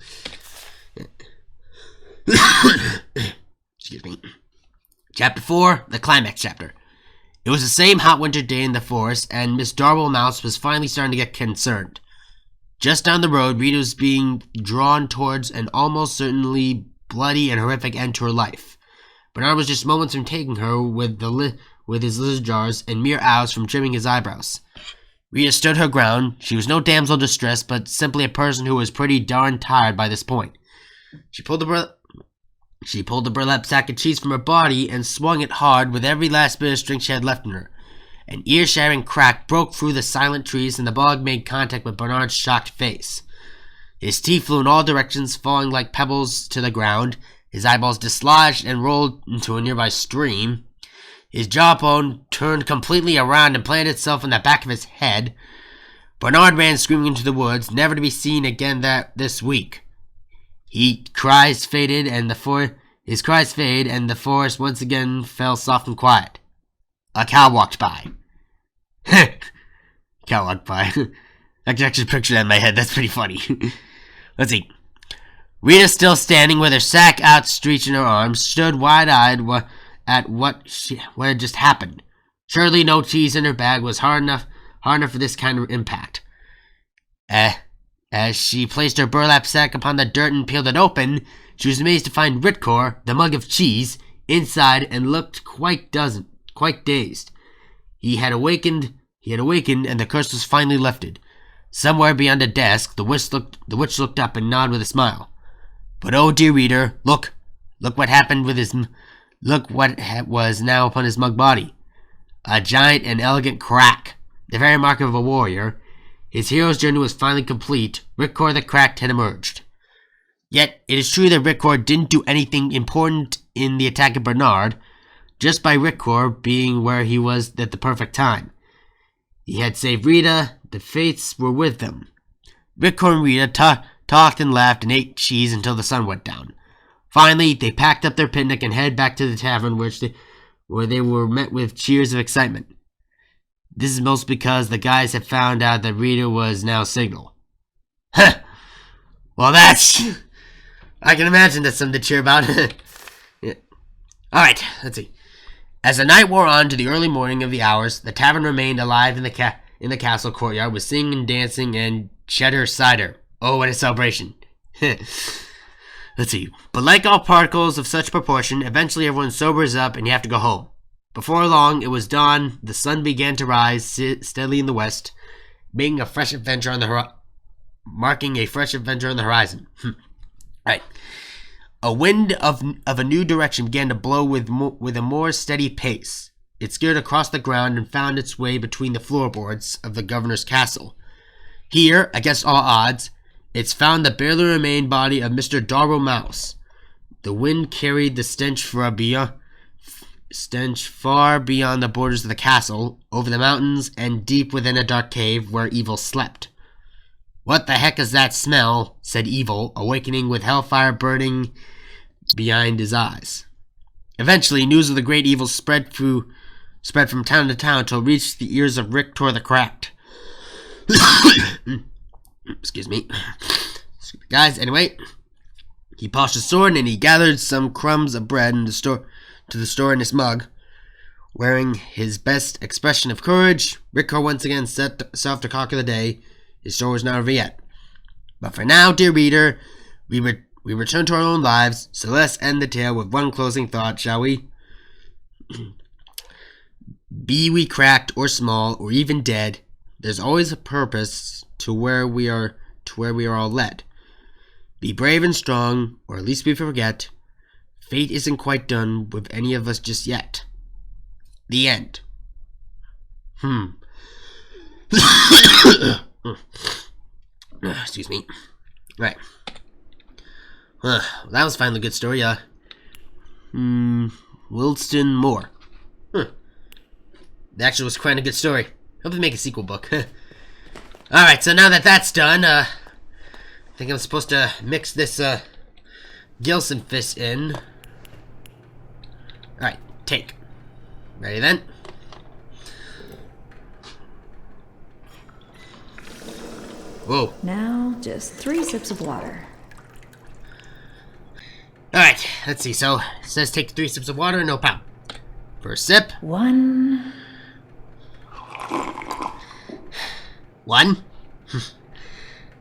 Excuse me. Chapter 4, the climax chapter. It was the same hot winter day in the forest, and Miss Darwell Mouse was finally starting to get concerned. Just down the road, Rita was being drawn towards an almost certainly bloody and horrific end to her life. Bernard was just moments from taking her with his lizard jars and mere hours from trimming his eyebrows. Rita stood her ground. She was no damsel in distress, but simply a person who was pretty darn tired by this point. She pulled the burlap sack of cheese from her body and swung it hard with every last bit of strength she had left in her. An ear-shattering crack broke through the silent trees, and the bog made contact with Bernard's shocked face. His teeth flew in all directions, falling like pebbles to the ground. His eyeballs dislodged and rolled into a nearby stream. His jawbone turned completely around and planted itself in the back of his head. Bernard ran screaming into the woods, never to be seen again this week. His cries faded, and the forest once again fell soft and quiet. A cow walked by. Cow walked by. I can actually picture that in my head. That's pretty funny. Let's see. Rita, still standing with her sack outstretched in her arms, stood wide-eyed at what had just happened. Surely no cheese in her bag was hard enough for this kind of impact. As she placed her burlap sack upon the dirt and peeled it open, she was amazed to find Ritkor, the mug of cheese, inside and looked quite dazed. He had awakened, and the curse was finally lifted. Somewhere beyond a desk, the witch looked up and nodded with a smile. But oh dear reader, look what happened with look what was now upon his mug body. A giant and elegant crack, the very mark of a warrior. His hero's journey was finally complete. Ritkor the Cracked had emerged. Yet, it is true that Ritkor didn't do anything important in the attack of Bernard, just by Ritkor being where he was at the perfect time. He had saved Rita. The fates were with them. Ritkor and Rita talked and laughed and ate cheese until the sun went down. Finally, they packed up their picnic and headed back to the tavern where they were met with cheers of excitement. This is most because the guys had found out that Rita was now Signal. Huh! Well, that's... I can imagine that's something to cheer about. Yeah. Alright, let's see. As the night wore on to the early morning of the hours, the tavern remained alive in the castle courtyard with singing and dancing and cheddar cider. Oh, what a celebration. Let's see. But like all particles of such proportion, eventually everyone sobers up and you have to go home. Before long, it was dawn. The sun began to rise steadily in the west, marking a fresh adventure on the horizon. Right. A wind of a new direction began to blow with a more steady pace. It skirted across the ground and found its way between the floorboards of the governor's castle. Here, against all odds, it's found the barely remained body of Mr. Darwell Mouse. The wind carried the stench far beyond the borders of the castle, over the mountains, and deep within a dark cave where Evil slept. "What the heck is that smell?" said Evil, awakening with hellfire burning behind his eyes. Eventually, news of the great evil spread from town to town till it reached the ears of Ritkor the Cracked. Excuse me. Guys, anyway, he polished his sword and he gathered some crumbs of bread to the store in his mug. Wearing his best expression of courage, Ritkor once again set off to conquer the day. His store was not over yet. But for now, dear reader, we return to our own lives, so let's end the tale with one closing thought, shall we? Be we cracked or small or even dead, there's always a purpose to where we are all led. Be brave and strong, or at least we forget. Fate isn't quite done with any of us just yet. The end. Excuse me. Right. That was finally a good story. Wilston Moore. That actually was quite a good story. Hope they make a sequel book. Alright, so now that that's done, I think I'm supposed to mix this Gilson fist in. take. Ready then? Whoa. Now, just 3 sips of water. Alright, let's see. So, it says take 3 sips of water, no problem. First sip. 1. 1.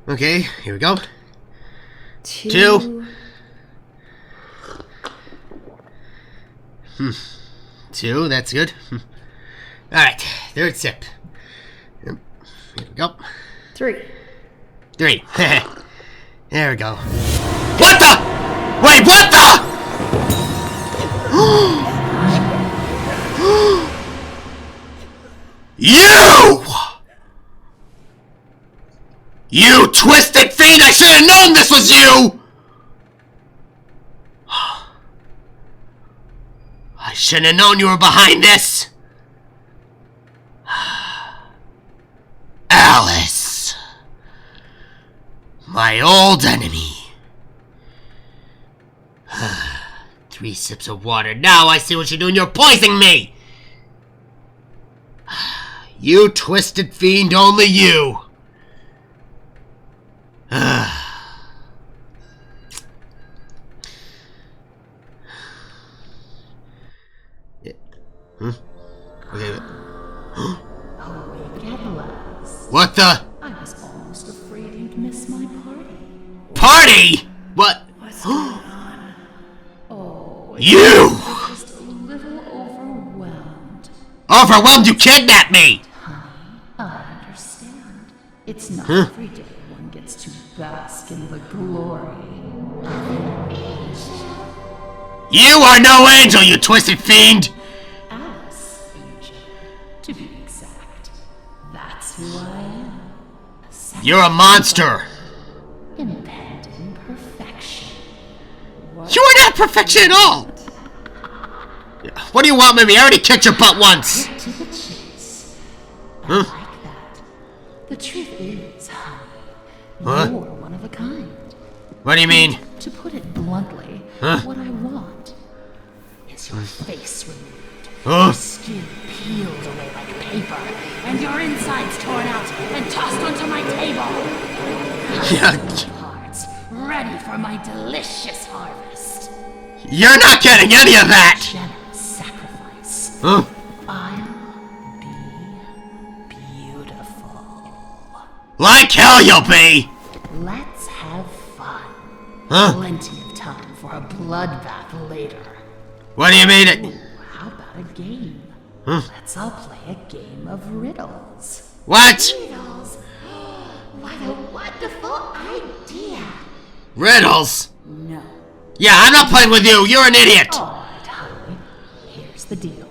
Okay, here we go. 2. 2, that's good. Alright, third sip. Here we go. 3. 3. There we go. What the? Wait, what the? You! You twisted fiend! I should have known this was you! I shouldn't have known you were behind this. Alice. My old enemy. 3 sips of water. Now I see what you're doing. You're poisoning me! You twisted fiend, only you. Okay. What the? I was almost afraid you'd miss my party. Party? What? What's going on? Oh, You! I'm just a little overwhelmed. Overwhelmed, you kidnapped me! I understand. It's not every day one gets to bask in the glory of an angel. You are no angel, you twisted fiend! Alice, angel, to be exact. That's who I am. You're a monster! Impending perfection. You are not perfection at all! What do you want with me? I already kicked your butt once! Get to the chase. I like that. The truth is, honey, Huh? you're one of a kind. What do you mean? To put it bluntly, Huh? what I want is your face removed, Huh? your skin peeled away like paper, and your insides torn out and tossed onto my table. Yeah. Parts ready for my delicious harvest. You're not getting any of that! Generous sacrifice. Huh? I'll be beautiful. Like hell you'll be! Let's have fun. Huh? Plenty of time for a bloodbath later. What do you mean? How about a game? Huh? Let's all play a game of riddles. What? Riddles. What a wonderful idea. Riddles? No. Yeah, I'm not playing with you. You're an idiot. Alright, honey. Here's the deal.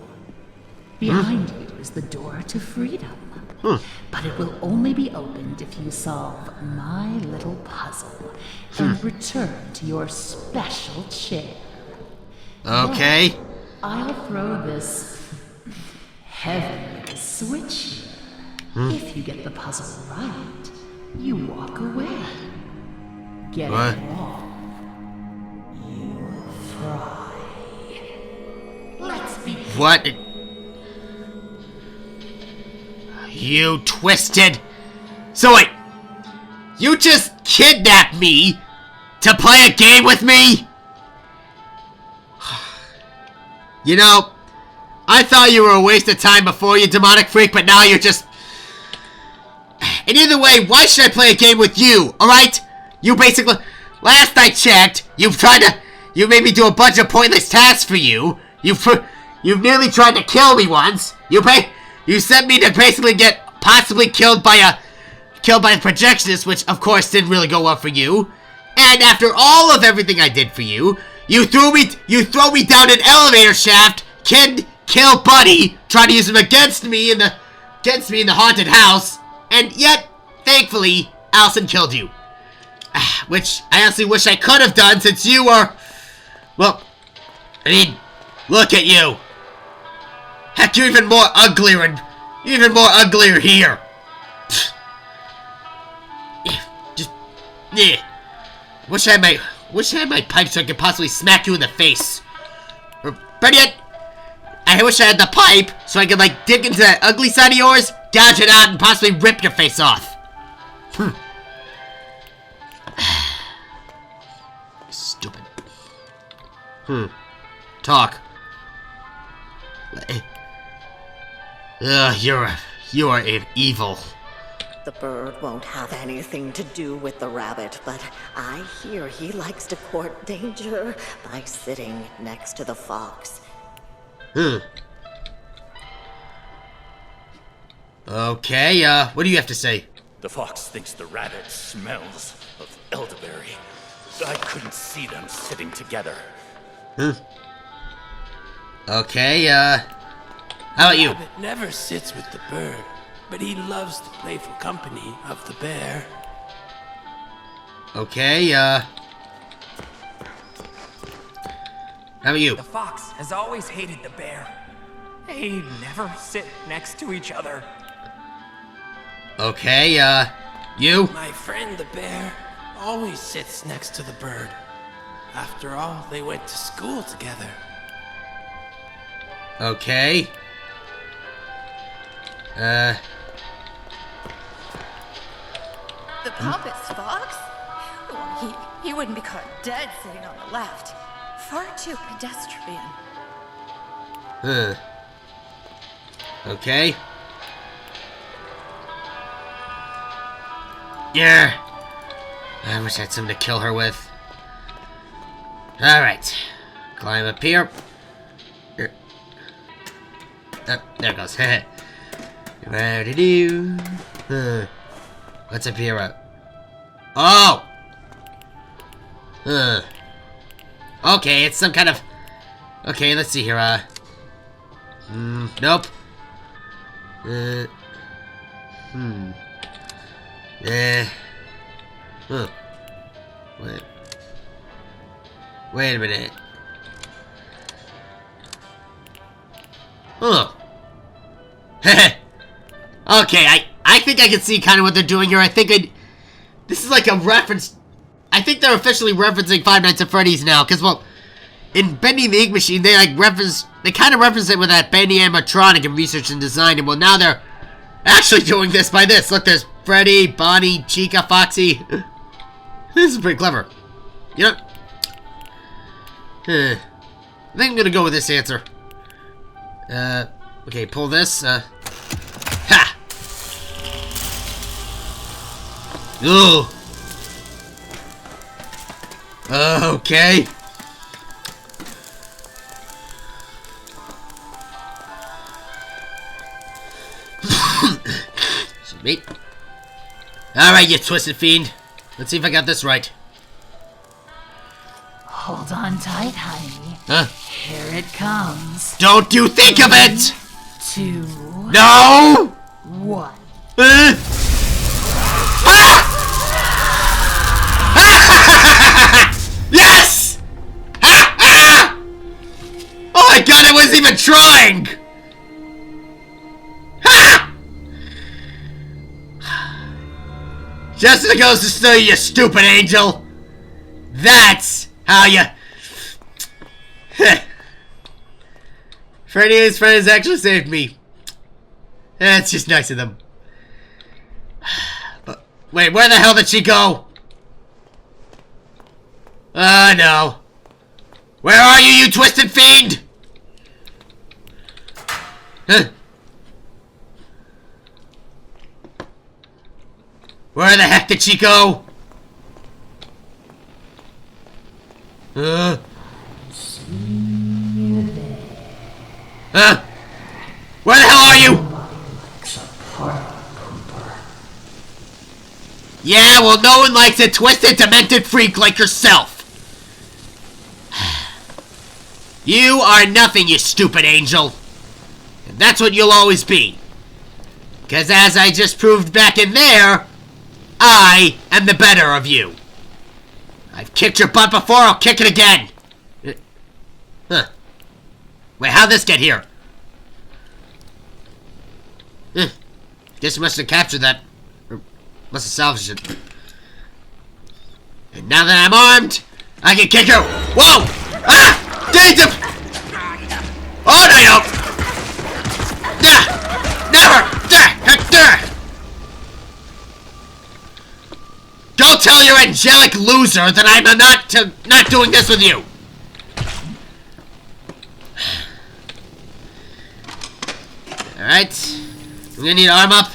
Behind you is the door to freedom. But it will only be opened if you solve my little puzzle and return to your special chair. Okay. I'll throw this heavenly switch here. If you get the puzzle right, you walk away. Get What? it wrong, you fry. Let's be What? You twisted. So wait. You just kidnapped me to play a game with me? You know, I thought you were a waste of time before, you demonic freak, but now you're just... And either way, why should I play a game with you, alright? You basically... Last I checked, you made me do a bunch of pointless tasks for you. You've nearly tried to kill me once. You sent me to basically get possibly killed by a projectionist, which of course didn't really go well for you. And after all of everything I did for you, you throw me down an elevator shaft, kill Buddy, try to use him against me in the haunted house, and yet, thankfully, Allison killed you. Which I honestly wish I could have done, since you are... Well, I mean, look at you. Heck, you're even more uglier here. Just, yeah. Wish I had my pipe so I could possibly smack you in the face. Or better yet, I wish I had the pipe so I could, like, dig into that ugly side of yours, gouge it out, and possibly rip your face off. Stupid. Talk. You are evil. The bird won't have anything to do with the rabbit, but I hear he likes to court danger by sitting next to the fox. Okay, what do you have to say? The fox thinks the rabbit smells of elderberry. I couldn't see them sitting together. Okay, how about you? Rabbit never sits with the bird, but he loves the playful company of the bear. Okay, how about you? The fox has always hated the bear. They never sit next to each other. Okay, you? My friend the bear always sits next to the bird. After all, they went to school together. Okay. The pompous fox? Oh, he wouldn't be caught dead sitting on the left. Far too pedestrian. Okay. Yeah. I wish I had something to kill her with. Alright. Climb up here. Here. Oh, there it goes. Where-de-doo. What's up here? Oh! Okay, it's some kind of... Okay, let's see here, nope. Wait a minute. Okay, I think I can see kind of what they're doing here. This is like a reference. I think they're officially referencing Five Nights at Freddy's now, because, well, in Bendy the Ink Machine, they kind of reference it with that Bendy animatronic in Research and Design, and well, now they're actually doing this by this. Look, there's Freddy, Bonnie, Chica, Foxy. This is pretty clever. You know, I think I'm gonna go with this answer. Okay, pull this, ha! Ugh! Okay. Should be. Alright, you twisted fiend. Let's see if I got this right. Hold on tight, honey. Huh? Here it comes. Don't you think of it! 2, No! 1. Yes! Oh my god, I wasn't even trying! Just as it goes to steal you, stupid angel! That's how you... Freddy and his friends actually saved me. That's just nice of them. But, wait, where the hell did she go? No. Where are you, you twisted fiend? Huh? Where the heck did she go? Huh? Where the hell are you? Yeah, well, no one likes a twisted, demented freak like yourself. You are nothing, you stupid angel. And that's what you'll always be. Because as I just proved back in there, I am the better of you. I've kicked your butt before, I'll kick it again. Huh. Wait, how'd this get here? Guess you must have captured that. Or must have salvaged it. And now that I'm armed, I can kick you. Whoa! Ah! Danger! Oh, no, you don't! Go tell your angelic loser that I'm not doing this with you. Alright. I'm gonna need arm up.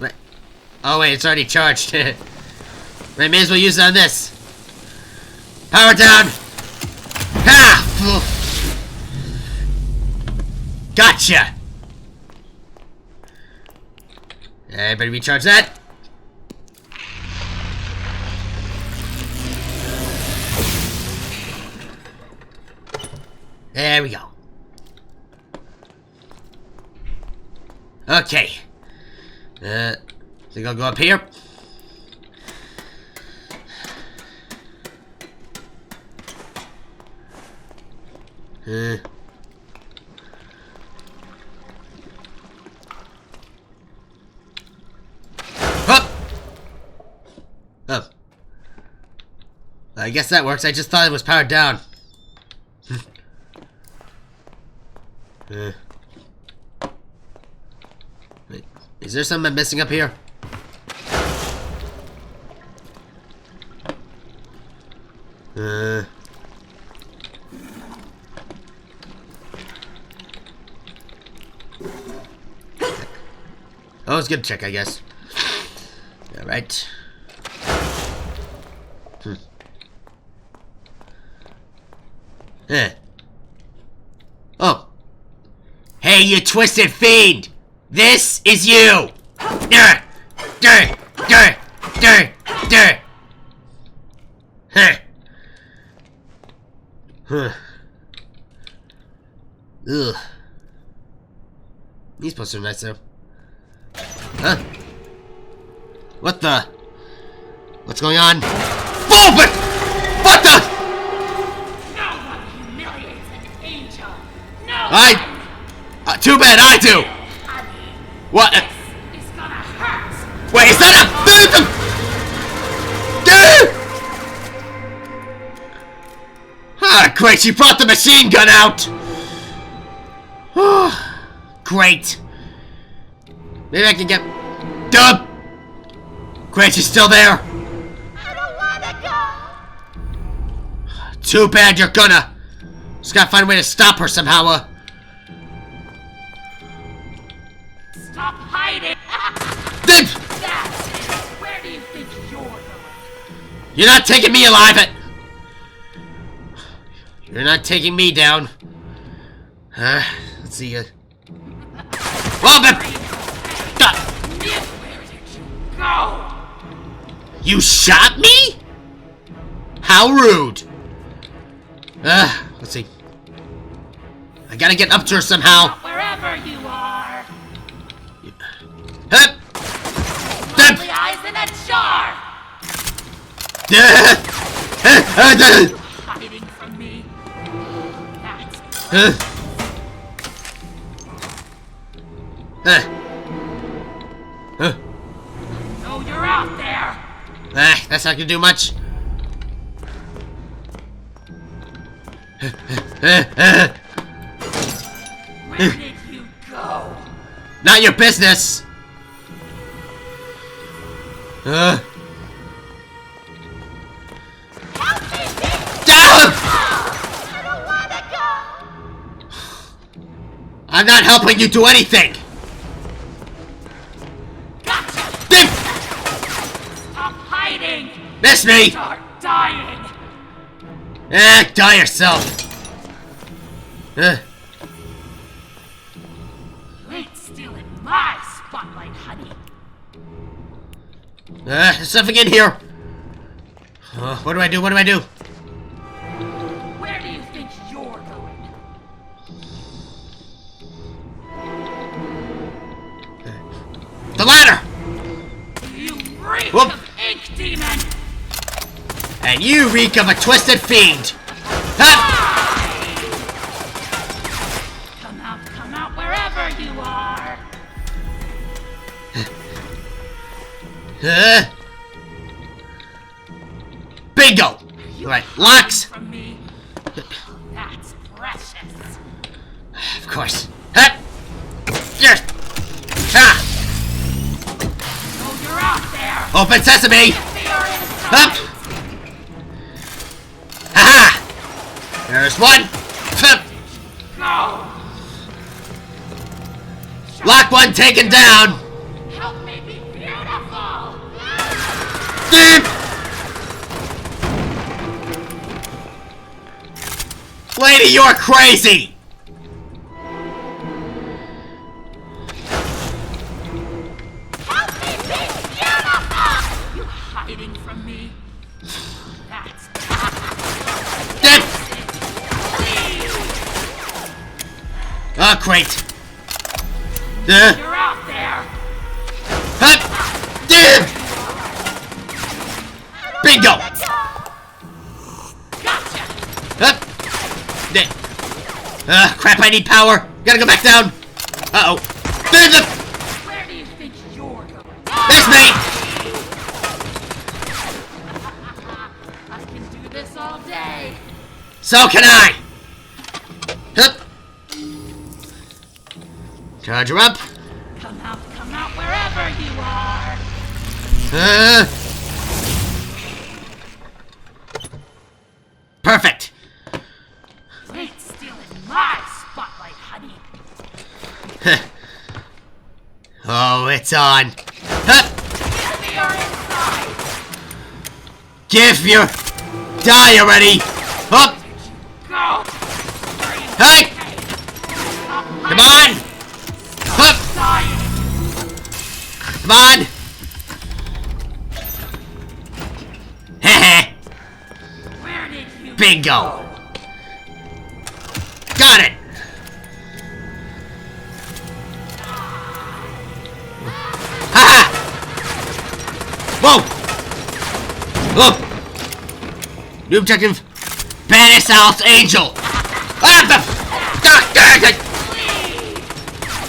Wait. Oh wait, it's already charged. Right, may as well use it on this. Power down. Ha! Gotcha. Better recharge that. There we go. Okay. Think I'll go up here. Up. Oh. I guess that works. I just thought it was powered down. Wait, is there something I'm missing up here? Oh, it's good to check, I guess. Alright. Oh. Hey, you twisted fiend! This is you! Huh. Ugh. These posters are nice though. Huh? What the? What's going on? Oh, but what the? No one humiliates an angel. No too bad I do. What? This is gonna hurt. Wait, is that a? Ah, great! She brought the machine gun out. Great. Maybe I can get... Dub! Great, she's still there! I don't wanna go! Too bad you're gonna! Just gotta find a way to stop her somehow, Stop hiding! Dib! That's it! Where do you think you're going? You're not taking me alive, You're not taking me down. Let's see, Well, Where did you go? You shot me? How rude. Let's see. I gotta get up to her somehow. Wherever you are. Lovely eyes in a jar. Hiding from me. That's no, you're out there. That's not gonna do much. Where did you go? Not your business. Help me, Down! I don't wanna go. I'm not helping you do anything. Gotcha. Stop hiding. Miss me. Start dying. Die yourself. You ain't stealing my spotlight, honey. There's something in here. What do I do? What do I do? Where do you think you're going? The ladder. You reek Whoop. of ink, demon. And you reek of a twisted fiend. Come out wherever you are. Bingo. Right, locks. From me. That's precious. Of course. Yes. Ha. Open sesame! Up! Haha! There's one! Lock one taken down! Help me be beautiful! Lady, you're crazy! Help me be beautiful! You hiding from me? That's Oh, great. You're out there! Bingo! Gotcha! Crap, I need power. Gotta go back down. Uh-oh. Where do you think you're going? It's me! I can do this all day. So can I! Hup. Charge her up. Come out wherever you are. Perfect. You ain't stealing my spotlight, honey. Oh, it's on. Hup. Give me your inside. Give your die already. Up. Go. Hey. Come on. Hup. Come on. Heh. Where did you Bingo. Got it. Ha! Whoa. Whoa. New objective. Banish Alice Angel. Ah,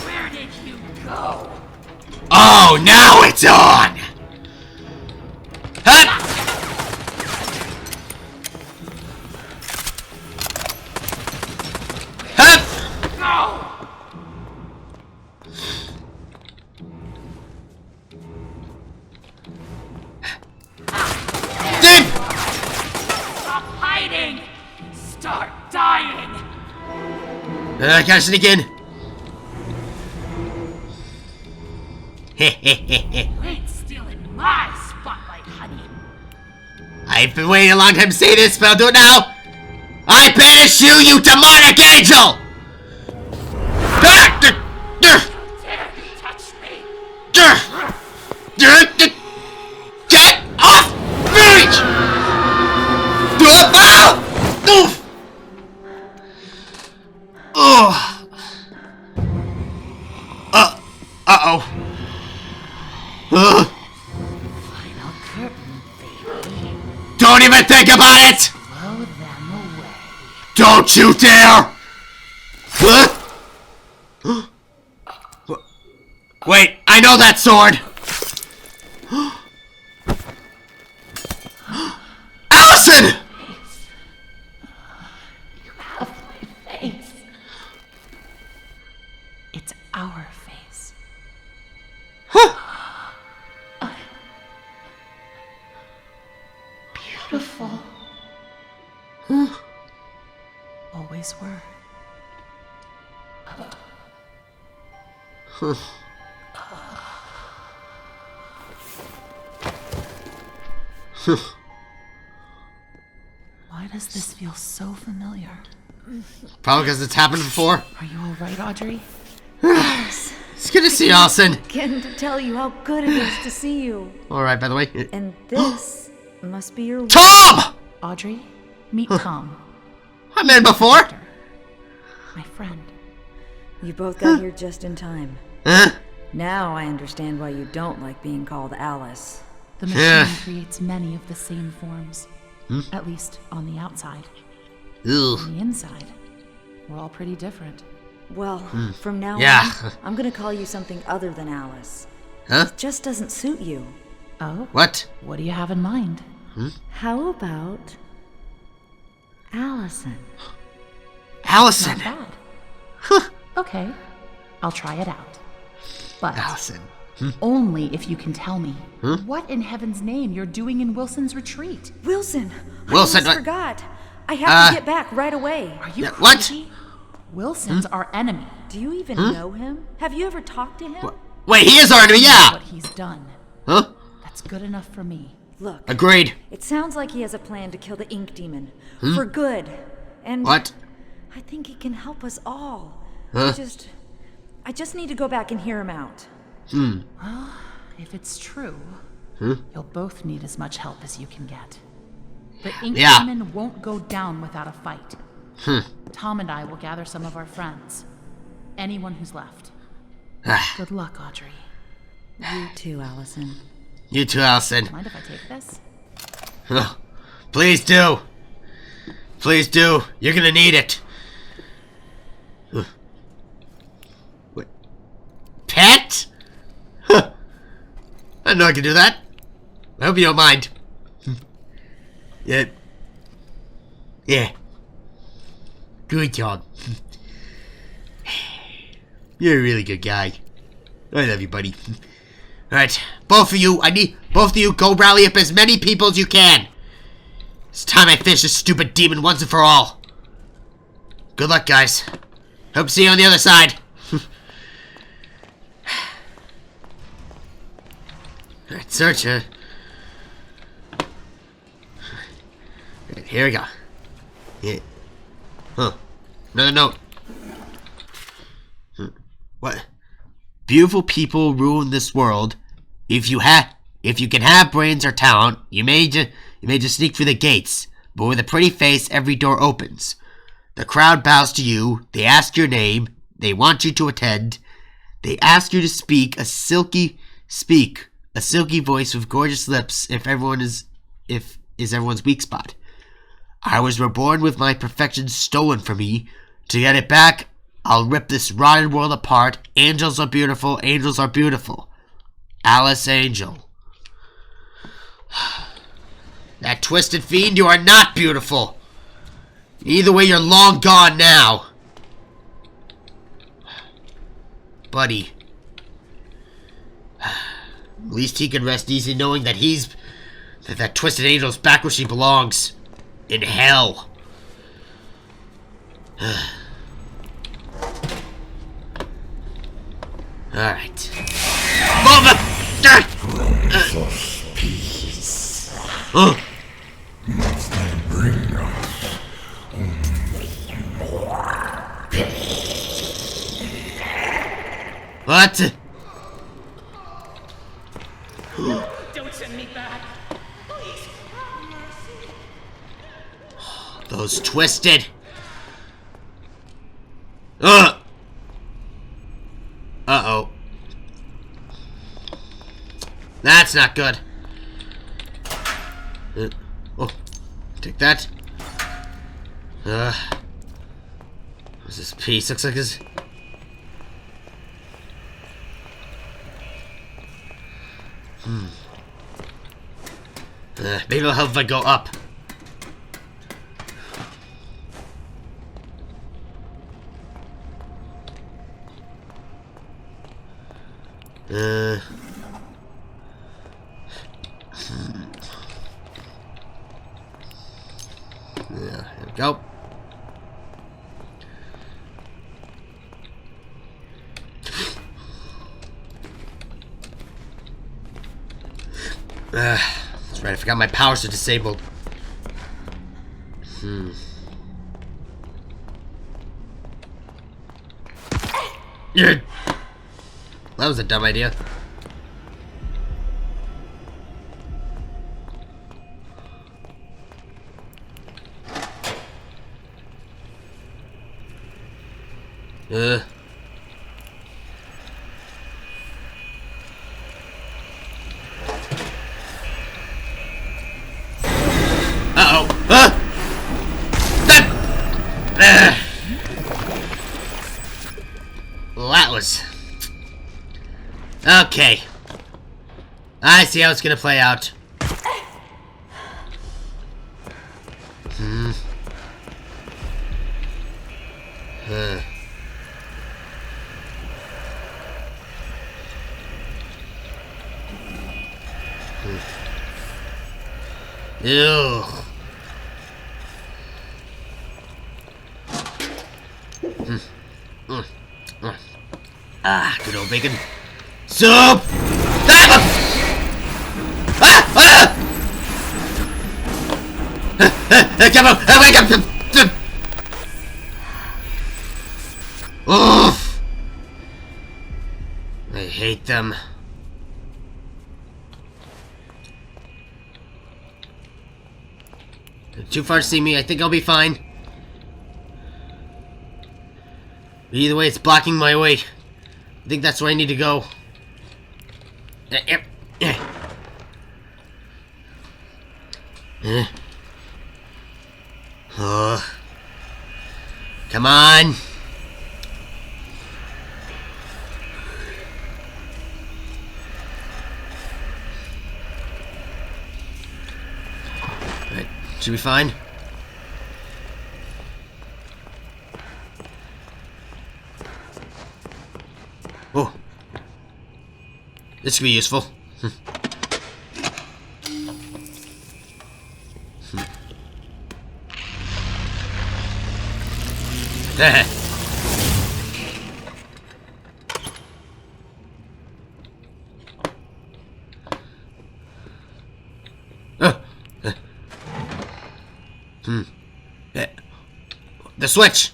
Where did you go? Oh, now it's on. Hup. Hup. Go. Deep. Stop hiding. Start dying. Gotta sneak in. You ain't stealing my spotlight, honey. I've been waiting a long time to say this, but I'll do it now. I banish you, you demonic angel! Dare you touch me? Get off me! Uh-oh. Final curtain, baby. Don't even think about it! Blow them away. Don't you dare! Wait, I know that sword! Allison! You have my face. It's our face. Beautiful. Always were. Why does this feel so familiar? Probably because it's happened before. Are you alright, Audrey? It's good to see you, Allison. Again to tell you how good it is to see you. Alright, by the way. And this must be your... Tom! Audrey, meet Tom. I met him before. My friend. You both got here just in time. Huh? Now I understand why you don't like being called Alice. The machine creates many of the same forms. At least on the outside. Ugh. On the inside, we're all pretty different. Well, from now Yeah. on, I'm gonna call you something other than Alice. Huh? It just doesn't suit you. Oh? What? What do you have in mind? How about... Allison? Allison! Not bad. Okay, I'll try it out. But Allison. Only if you can tell me what in heaven's name you're doing in Wilson's retreat. Wilson! Wilson, I almost forgot. I have to get back right away. Are you what? crazy? Wilson's our enemy. Do you even know him? Have you ever talked to him? Wait, he is our enemy, yeah! What he's done. Huh? That's good enough for me. Look. Agreed. It sounds like he has a plan to kill the ink demon. For good. And What? I think he can help us all. Huh? I just need to go back and hear him out. Well, if it's true, you'll both need as much help as you can get. The ink demon won't go down without a fight. Tom and I will gather some of our friends. Anyone who's left. Good luck, Audrey. You too, Allison. You too, Allison. Mind if I take this? Please do. Please do. You're gonna need it. What? Pet? I know I can do that. I hope you don't mind. Yeah. Yeah. Good job. You're a really good guy. I love you, buddy. Alright, both of you go rally up as many people as you can. It's time I finish this stupid demon once and for all. Good luck, guys. Hope to see you on the other side. Alright, search her. Right, here we go. Yeah. Another note. What? Beautiful people rule this world. If you can have brains or talent, you may just sneak through the gates. But with a pretty face, every door opens. The crowd bows to you. They ask your name. They want you to attend. They ask you to speak a silky voice with gorgeous lips. If is everyone's weak spot. I was reborn with my perfection stolen from me. To get it back, I'll rip this rotten world apart. Angels are beautiful. Angels are beautiful. Alice Angel. That twisted fiend, you are not beautiful. Either way, you're long gone now. Buddy. At least he can rest easy knowing that that twisted angel's back where she belongs. In hell. Alright. Peace. Must I bring us more pain? What? Don't send me back. Please. Those twisted. Uh-oh. That's not good. Oh, take that. What's this piece? Looks like this. Maybe it'll help if I go up. Yeah, here we go. That's right, I forgot my powers are disabled. Yeah. That was a dumb idea. Uh-oh. Well, that was... Okay. I see how it's gonna play out. Ew. Ah, good old bacon. Soup! Ah! Ah! Come on! Wake up! Oof! I hate them. They're too far to see me. I think I'll be fine. But either way, it's blocking my way. I think that's where I need to go. Come on. Right, should be fine. Oh, this could be useful. The switch.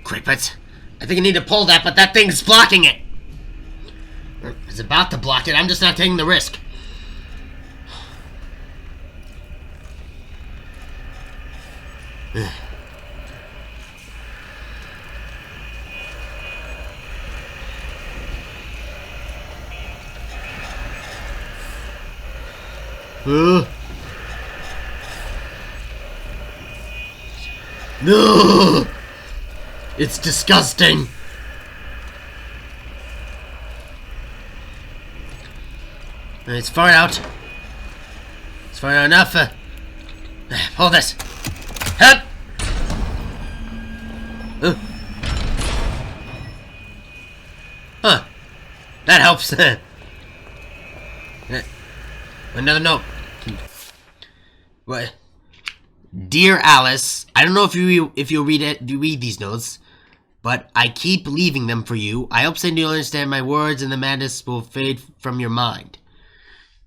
Great, but I think I need to pull that, but that thing's blocking it. It's about to block it. I'm just not taking the risk. No! It's disgusting. It's far out. It's far out enough. Hold this. Hup! Huh. That helps. Another note. What? Dear Alice, I don't know if you read these notes, but I keep leaving them for you. I hope someday you'll understand my words and the madness will fade from your mind.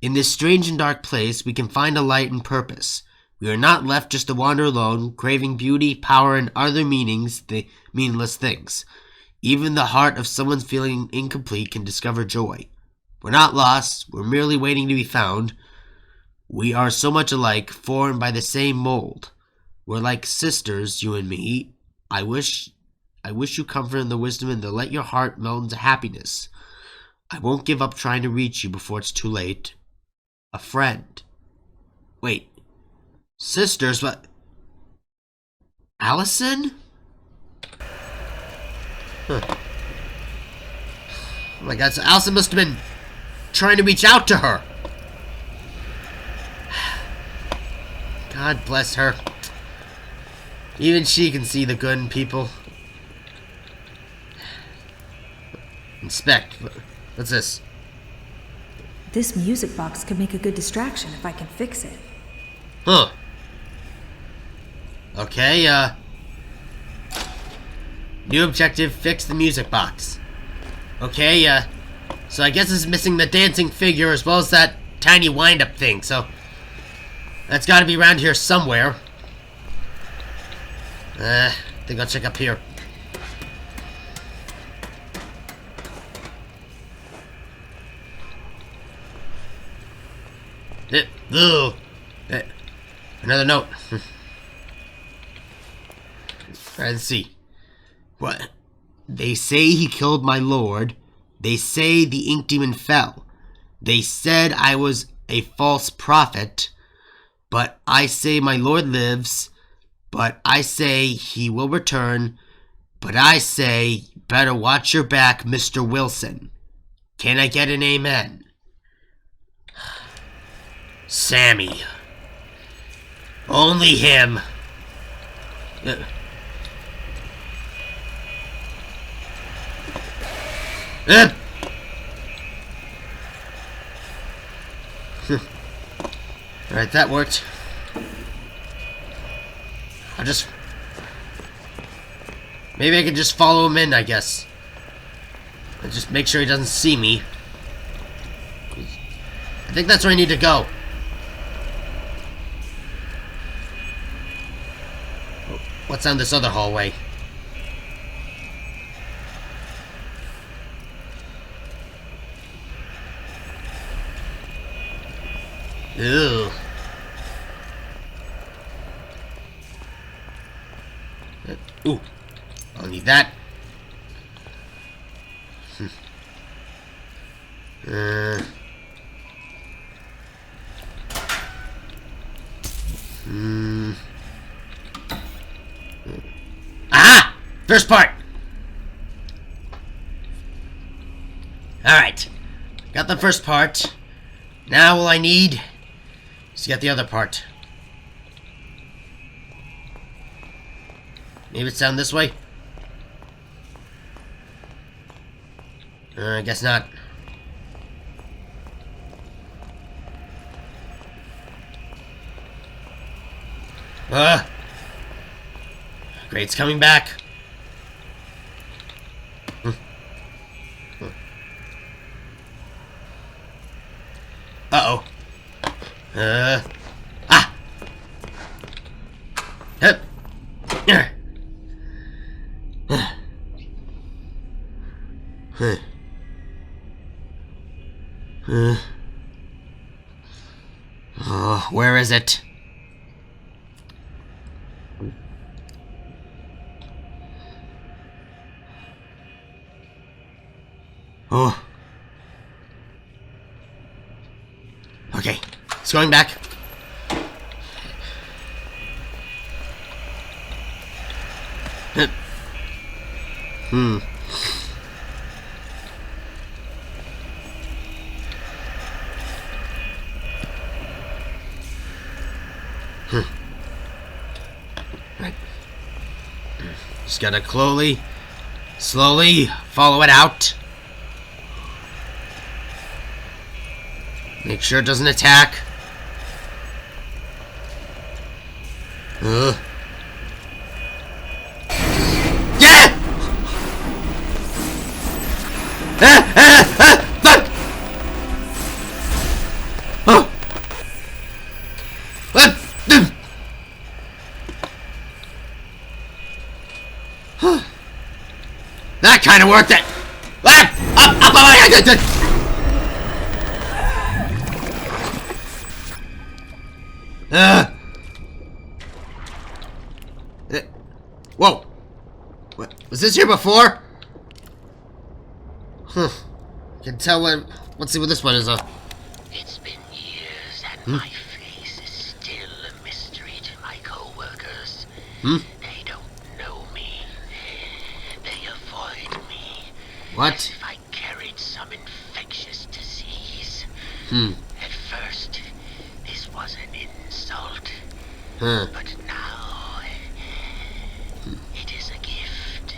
In this strange and dark place, we can find a light and purpose. We are not left just to wander alone, craving beauty, power, and other meaningless things. Even the heart of someone feeling incomplete can discover joy. We're not lost, we're merely waiting to be found. We are so much alike, formed by the same mold. We're like sisters, you and me. I wish you comfort and the wisdom and to let your heart melt into happiness. I won't give up trying to reach you before it's too late. A friend. Wait. Sisters, but... Allison? Huh. Oh my god, so Allison must have been trying to reach out to her. God bless her. Even she can see the good in people. Inspect. What's this? This music box could make a good distraction if I can fix it. Huh. Okay, new objective, fix the music box. Okay, so I guess it's missing the dancing figure as well as that tiny wind-up thing, so... That's gotta be around here somewhere. I think I'll check up here. Another note. Alright, let's see. What? They say he killed my lord. They say the ink demon fell. They said I was a false prophet. But I say my lord lives. But I say he will return. But I say, better watch your back, Mr. Wilson. Can I get an amen? Sammy. Only him. Alright, that worked. I'll just... Maybe I can just follow him in, I guess. And just make sure he doesn't see me. I think that's where I need to go. What's down this other hallway? Ew. Ooh. I'll need that. Ah! First part! Alright. Got the first part. Now all I need is to get the other part. Maybe it's down this way? I guess not. Great, it's coming back. Uh-oh. Ah! Hup. Oh, where is it? Oh. Okay, it's going back. Right. Just gotta slowly follow it out. Make sure it doesn't attack. Yeah! Fuck! Oh! What? That kind of worked it! Whoa! What? Was this here before? Huh. Can tell what. Let's see what this one is. It's been years, and my face is still a mystery to my co-workers. They don't know me. They avoid me. What? As if I carried some infectious disease. At first, this was an insult. But now, it is a gift.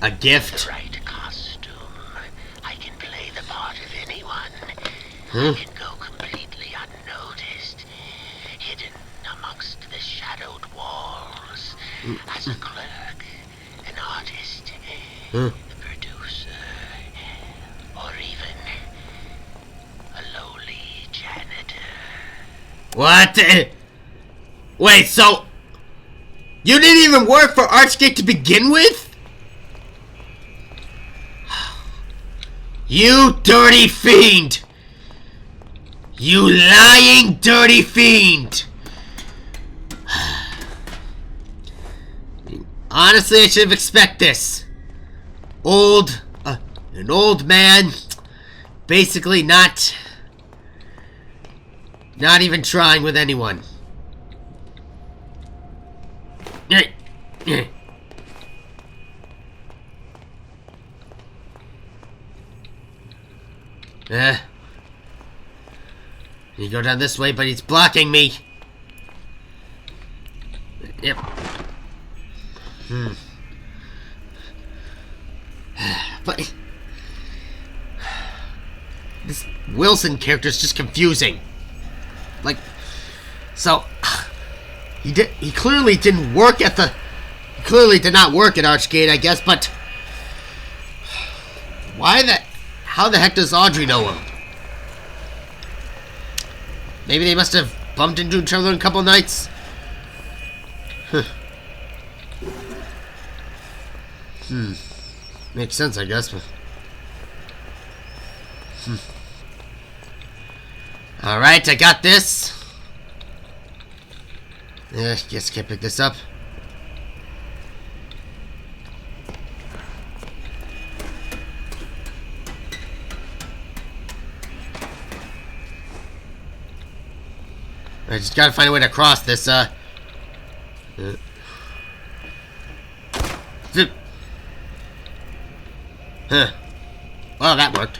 A gift? The right costume. I can play the part of anyone. I can go completely unnoticed, hidden amongst the shadowed walls, as a clerk, an artist, a producer, or even a lowly janitor. What? Wait, so you didn't even work for Archgate to begin with? You dirty fiend! You lying dirty fiend! Honestly, I should have expected this. An old man, basically not even trying with anyone. You go down this way, but he's blocking me. Yep. But this Wilson character is just confusing. Like, so he clearly didn't work at the. He clearly did not work at Archgate, I guess. But how the heck does Audrey know him? Maybe they must have bumped into each other in a couple nights. Makes sense, I guess. But Alright, I got this. Guess can't pick this up. I just gotta find a way to cross this, Zip. Huh. Well, that worked.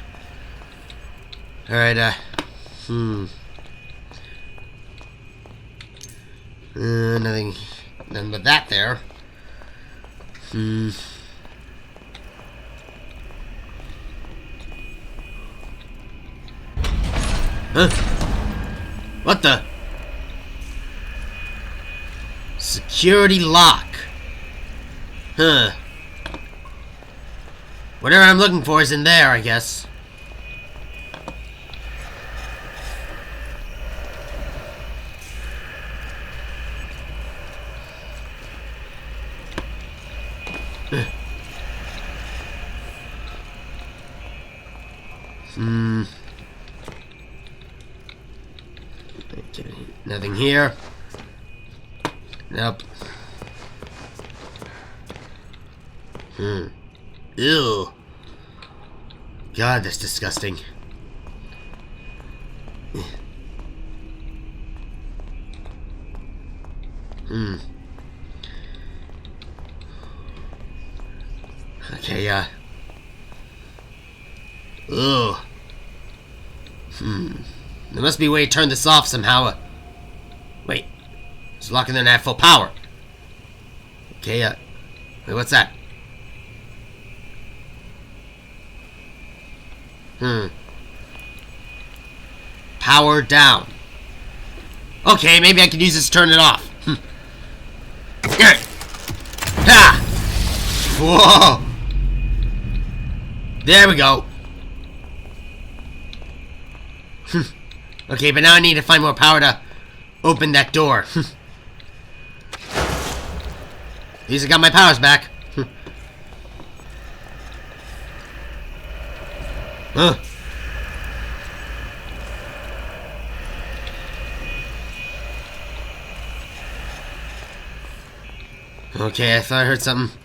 Alright, nothing but that there. Huh? What the? Security lock. Huh. Whatever I'm looking for is in there, I guess. Okay, nothing here. Nope. Ew. God, that's disgusting. Okay, ugh. There must be a way to turn this off somehow. Wait. It's locking in at full power. Okay, wait, what's that? Power down. Okay, maybe I can use this to turn it off. Ha! Whoa! There we go. Okay, but now I need to find more power to open that door. At least I got my powers back. Huh? Okay, I thought I heard something.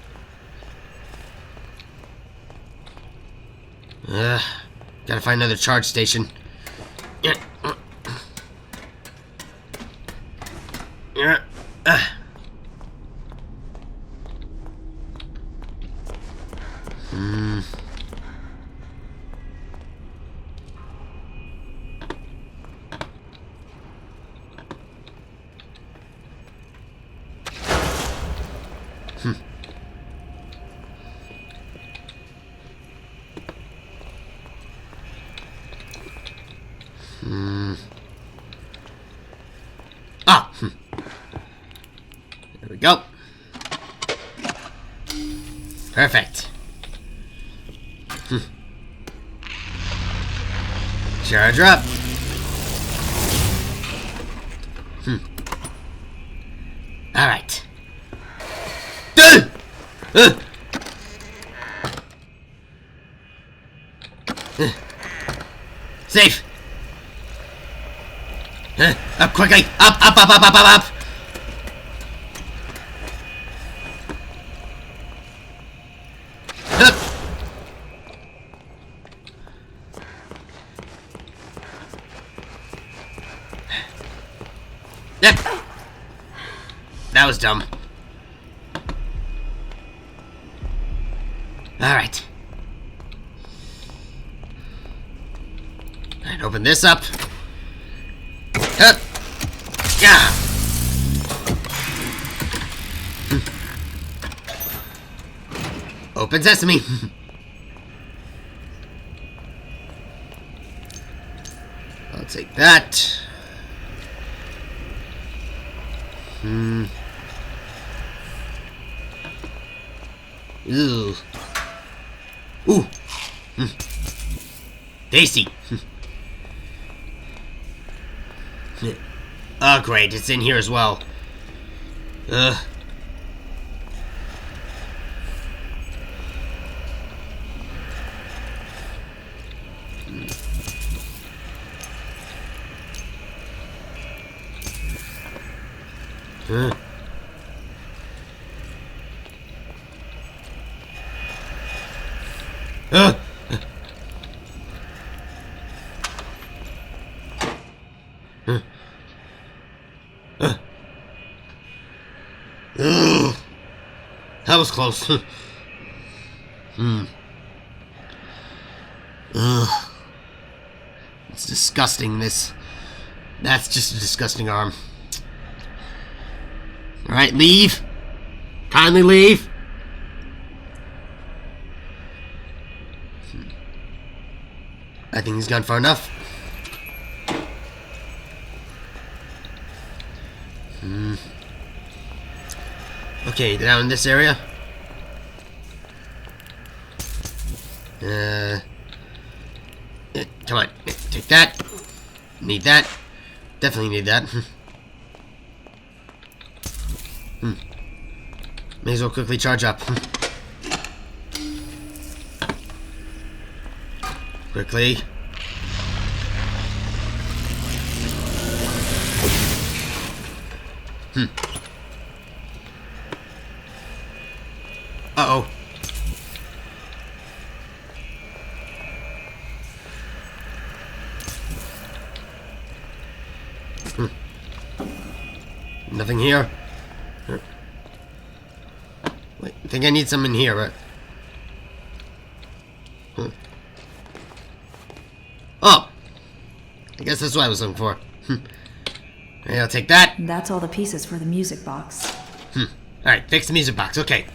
Gotta find another charge station. There we go. Perfect. Charge her up. Alright. Safe. Up quickly. Up, up, up, up, up, up, up. Yep. That was dumb. Alright. And open this up. Yeah. Open sesame. I'll take that. Ooh. Ooh. Tasty. Oh, great. It's in here as well. Ugh. Huh. That was close. Ugh. It's disgusting, this. That's just a disgusting arm. Alright, leave. Kindly leave. I think he's gone far enough. Okay, down in this area. Come on, take that. Need that. Definitely need that. May as well quickly charge up. Quickly. Uh-oh. Nothing here. Wait, I think I need some in here, right? Oh! I guess that's what I was looking for. Okay, I'll take that. That's all the pieces for the music box. Alright, fix the music box, okay.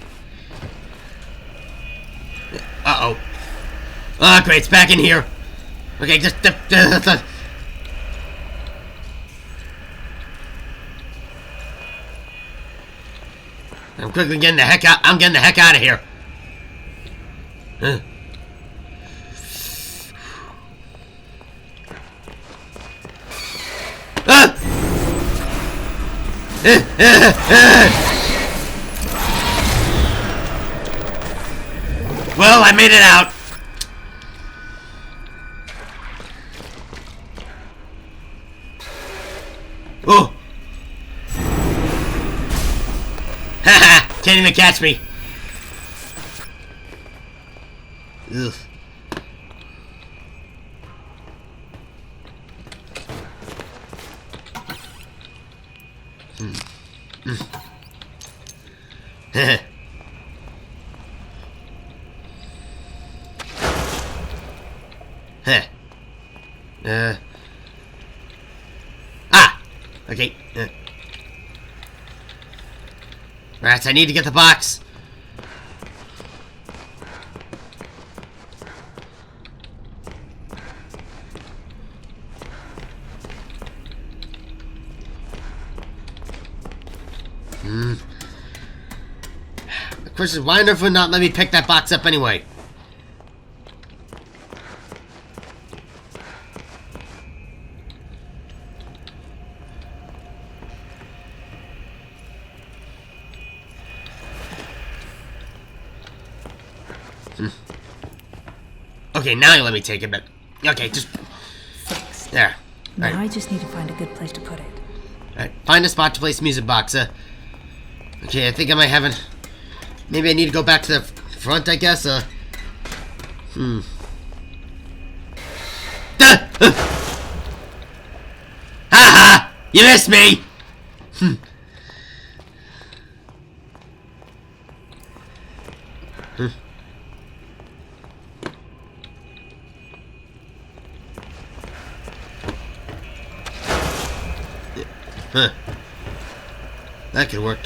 Uh-oh. Ah, great, it's back in here. Okay, just... I'm quickly getting the heck out. I'm getting the heck out of here. Well, I made it out. Oh. Haha, can't even catch me. Ugh. Okay. Rats, I need to get the box. Of course, why on earth would not let me pick that box up anyway? Okay, now you let me take it, but... Okay, just... Fixed. There. Now Right. I just need to find a good place to put it. Alright, find a spot to place music box. Okay, I think I might have it. Maybe I need to go back to the front, I guess. Ha! You missed me! Huh. That could work.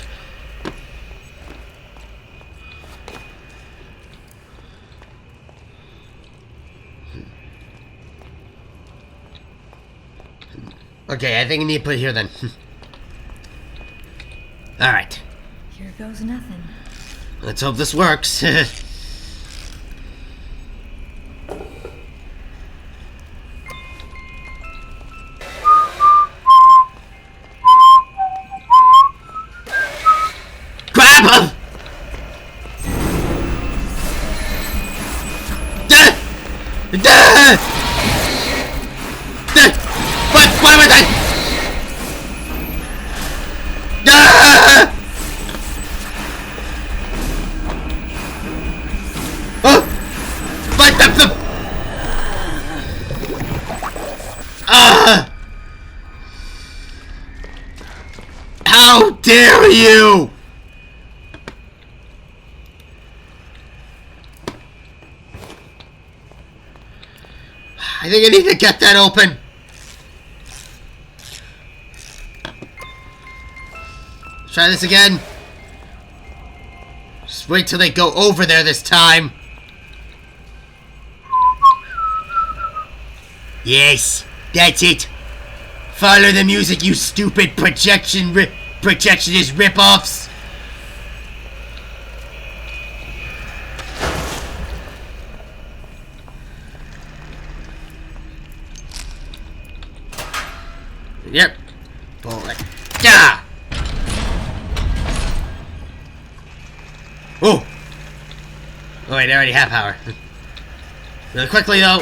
Okay, I think I need to put it here then. Alright. Here goes nothing. Let's hope this works. Grab him! What was that? Oh! What the? How dare you! I think I need to get that open. Try this again. Just wait till they go over there this time. Yes, that's it. Follow the music, you stupid projectionist rip-offs. Yep. Pull it. Yeah. Oh! Oh wait, I already have power. Really quickly though.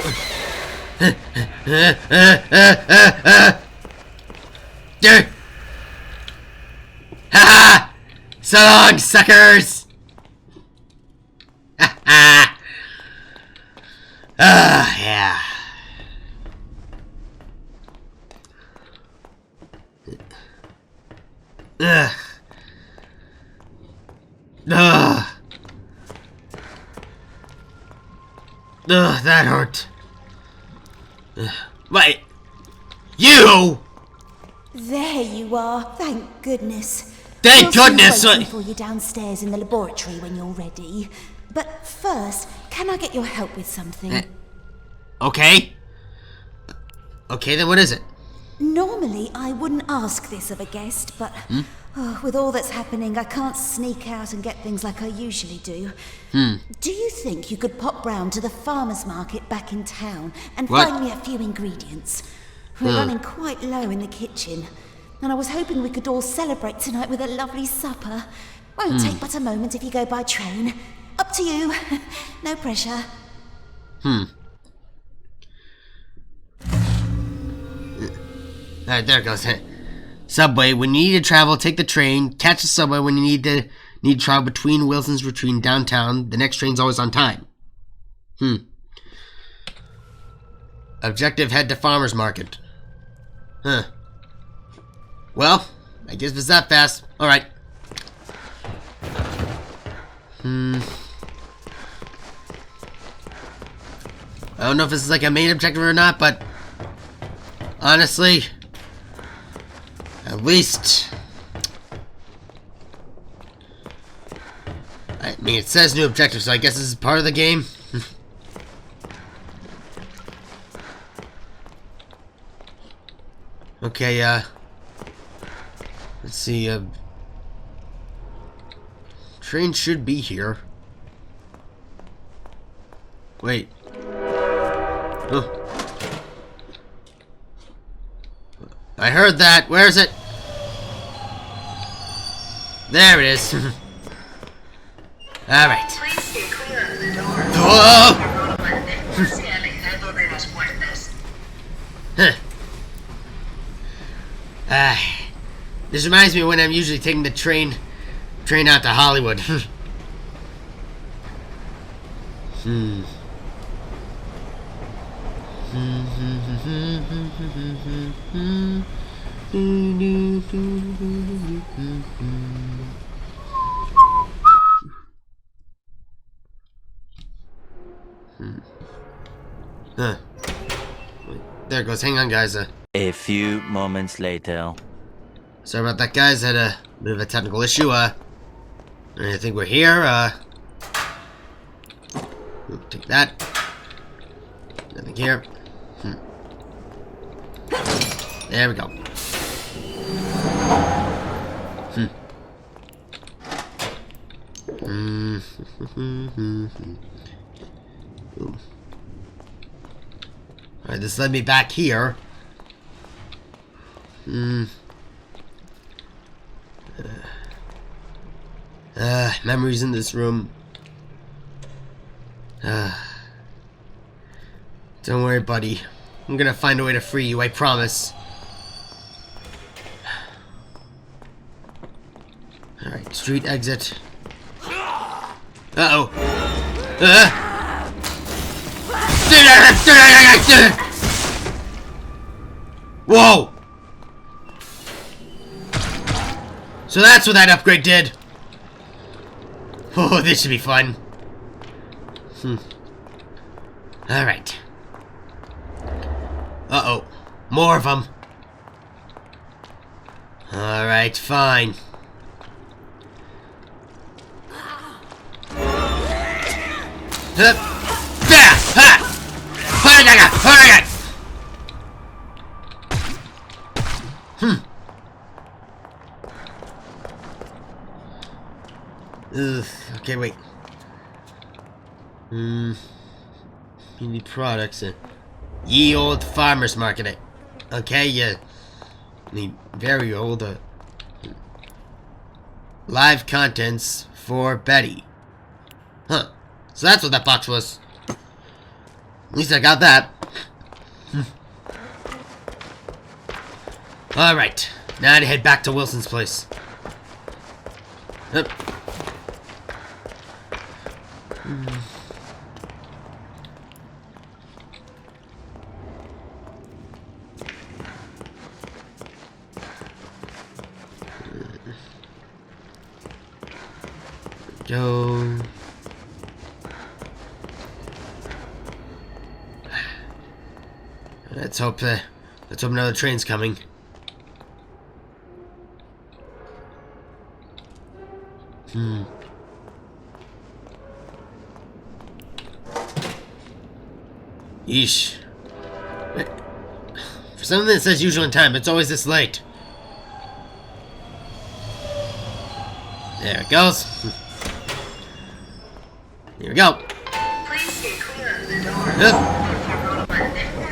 Ha! So long, suckers! Ha! Yeah. Ugh. Ugh. Ugh, that hurt. Ugh. Wait. You? There you are. Thank goodness. Thank goodness. We'll be waiting for you downstairs in the laboratory when you're ready. But first, can I get your help with something? Okay. Okay, then what is it? Normally, I wouldn't ask this of a guest, but with all that's happening, I can't sneak out and get things like I usually do. Do you think you could pop round to the farmer's market back in town and find me a few ingredients? We're running quite low in the kitchen, and I was hoping we could all celebrate tonight with a lovely supper. Won't take but a moment if you go by train. Up to you. No pressure. Alright, there it goes. Subway. When you need to travel, take the train. Catch the subway when you need to travel between Wilson's between downtown. The next train's always on time. Objective, head to farmer's market. Well, I guess it's that fast. Alright. I don't know if this is like a main objective or not, but honestly, at least, I mean, it says new objective, so I guess this is part of the game. Okay, let's see, train should be here. Wait. Oh. I heard that. Where is it? There it is. All right. Please stay clear of the door. Whoa! This reminds me of when I'm usually taking the train out to Hollywood. There it goes. Hang on, guys. A few moments later. Sorry about that, guys. Had a bit of a technical issue. I think we're here. Take that. Nothing here. There we go. Alright, this led me back here. Memories in this room. Don't worry, buddy. I'm gonna find a way to free you, I promise. Alright, street exit. Uh-oh. Whoa! So that's what that upgrade did. Oh, this should be fun. Alright. Uh-oh. More of them. Alright, fine. Ugh, okay, wait. You need products. Ye old farmer's market. Okay, you need very old live contents for Betty. Huh. So that's what that box was. At least I got that. Alright. Now to head back to Wilson's place. Yep. Go. Let's hope another train's coming. Yeesh. For something that says usual in time, it's always this late. There it goes. Here we go. Please stay clear of the door.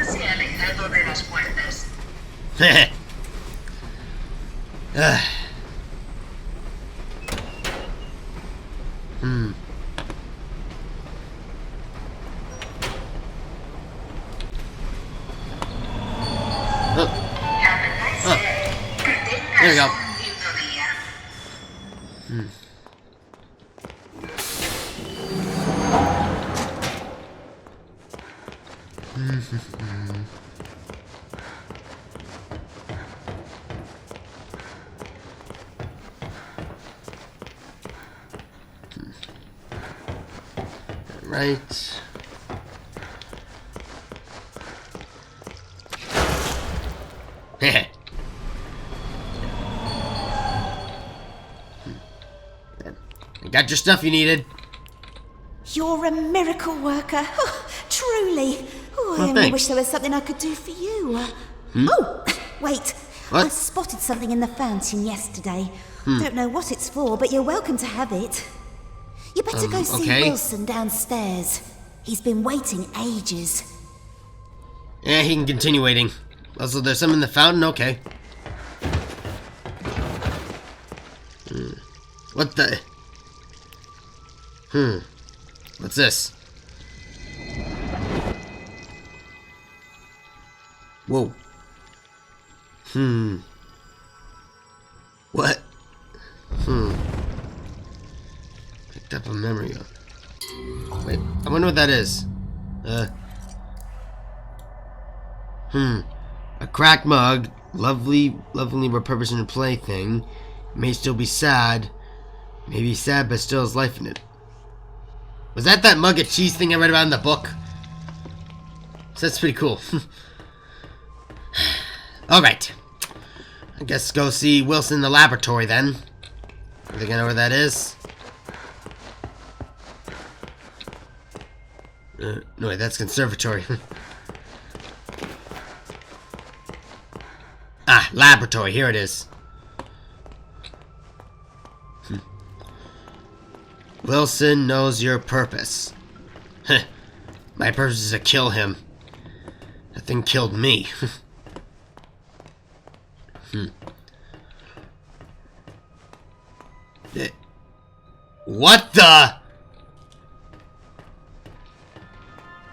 Scanning elevator's puertas. There we go. Right. Got your stuff you needed. You're a miracle worker. Oh, truly. Oh, I only wish there was something I could do for you. Oh, wait. What? I spotted something in the fountain yesterday. Don't know what it's for, but you're welcome to have it. You better go see Wilson downstairs. He's been waiting ages. Yeah, he can continue waiting. Also, there's some in the fountain? Okay. What the... What's this? Whoa. What? Picked up a memory. Wait, I wonder what that is. A cracked mug, lovingly repurposed into plaything. May still be sad. Maybe sad, but still has life in it. Was that mug of cheese thing I read about in the book? So that's pretty cool. Alright. I guess go see Wilson in the laboratory then. I think I know where that is. No, wait, that's conservatory. Ah, laboratory. Here it is. Wilson knows your purpose. My purpose is to kill him. That thing killed me. What the?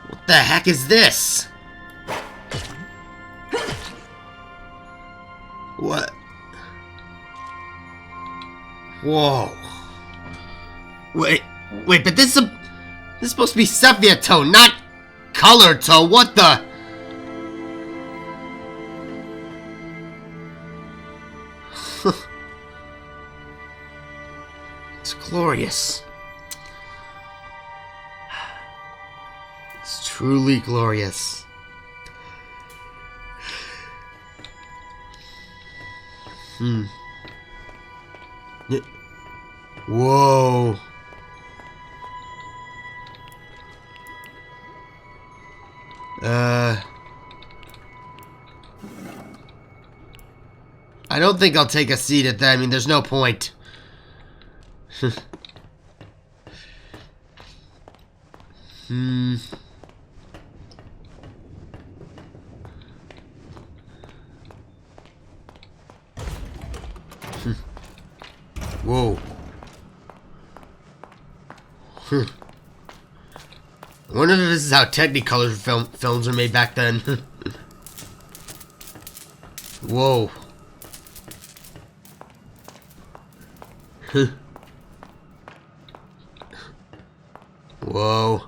What the heck is this? What? Whoa. Wait, but this is supposed to be sepia tone, not color tone. What the? It's glorious. It's truly glorious. Whoa. I don't think I'll take a seat at that. I mean, there's no point. Whoa. I wonder if this is how Technicolor films are made back then. Whoa. Whoa.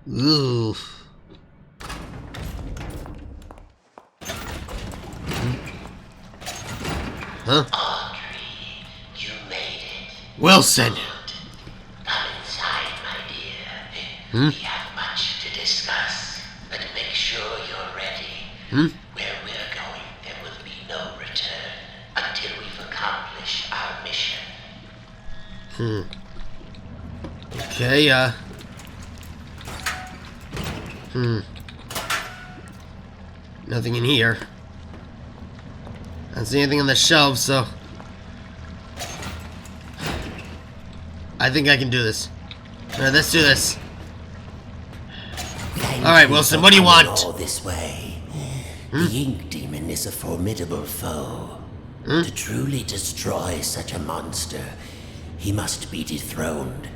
Ooh. Huh? Audrey, you made it. Wilson. Come inside, my dear. We have much to discuss, but make sure you're ready. Where we're going, there will be no return until we've accomplished our mission. Okay, nothing in here. I don't see anything on the shelves, so I think I can do this. Alright, let's do this. Alright, Wilson, what do you want? All this way. The Ink Demon is a formidable foe. To truly destroy such a monster, he must be dethroned,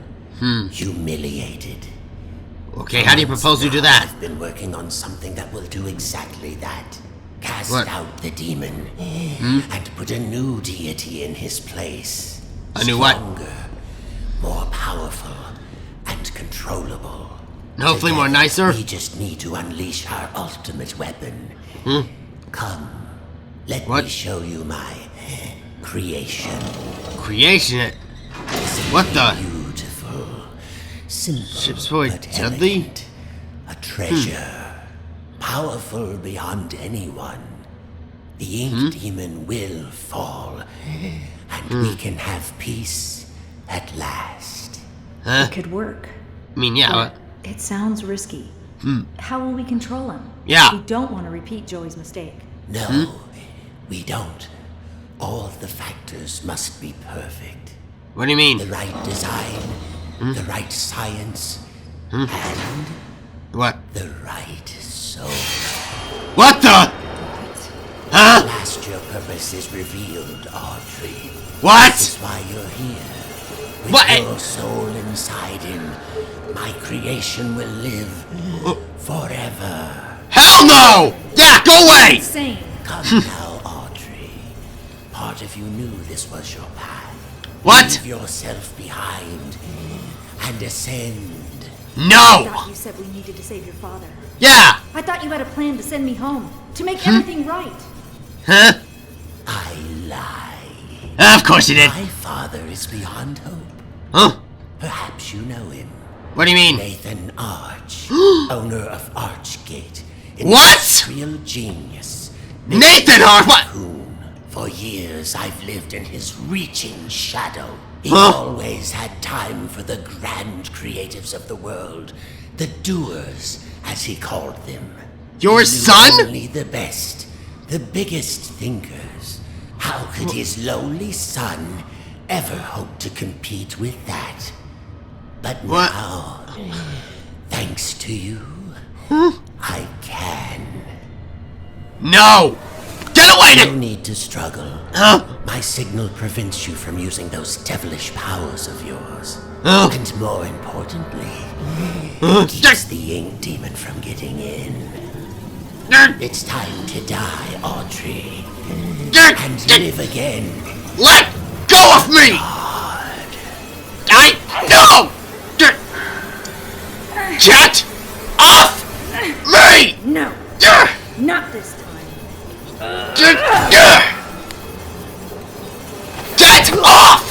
humiliated. Okay, how do you propose we do that? I've been working on something that will do exactly that. Cast What? out the demon and put a new deity in his place. A new what? Stronger, more powerful, and controllable. And hopefully more nicer? We just need to unleash our ultimate weapon. Come, let me show you my creation. Creation? What the? Beautiful, simple, Ship's boy but Dudley? elegant. A treasure. Powerful beyond anyone. The Ink Demon will fall, and we can have peace at last. It could work. I mean, yeah, But it sounds risky. How will we control him? Yeah. We don't want to repeat Joey's mistake. No, we don't. All of the factors must be perfect. What do you mean? The right design, the right science, and What? the right soul. What the? Huh? At last your purpose is revealed, Audrey. What? This is why you're here. With What? your soul inside him, my creation will live forever. Hell no! Yeah, go away! Insane. Come now, Audrey. Part of you knew this was your path. What? Leave yourself behind and ascend. I No! thought you said we needed to save your father. Yeah! I thought you had a plan to send me home, to make everything right. Huh? I lie. Of course you did. My father is beyond hope. Huh? Perhaps you know him. What do you mean? Nathan Arch, owner of Archgate. What? Real genius. Nathan Hart, what? For years, I've lived in his reaching shadow. He Huh? always had time for the grand creatives of the world, the doers, as he called them. Your son? Only the best, the biggest thinkers. How could his lowly son ever hope to compete with that? But now, thanks to you, I can. No! Get away! No need to struggle. My signal prevents you from using those devilish powers of yours. And more importantly, it keeps the ink demon from getting in. It's time to die, Audrey. And live again. Let go of me! No! Get off me! No, not this time. Get off!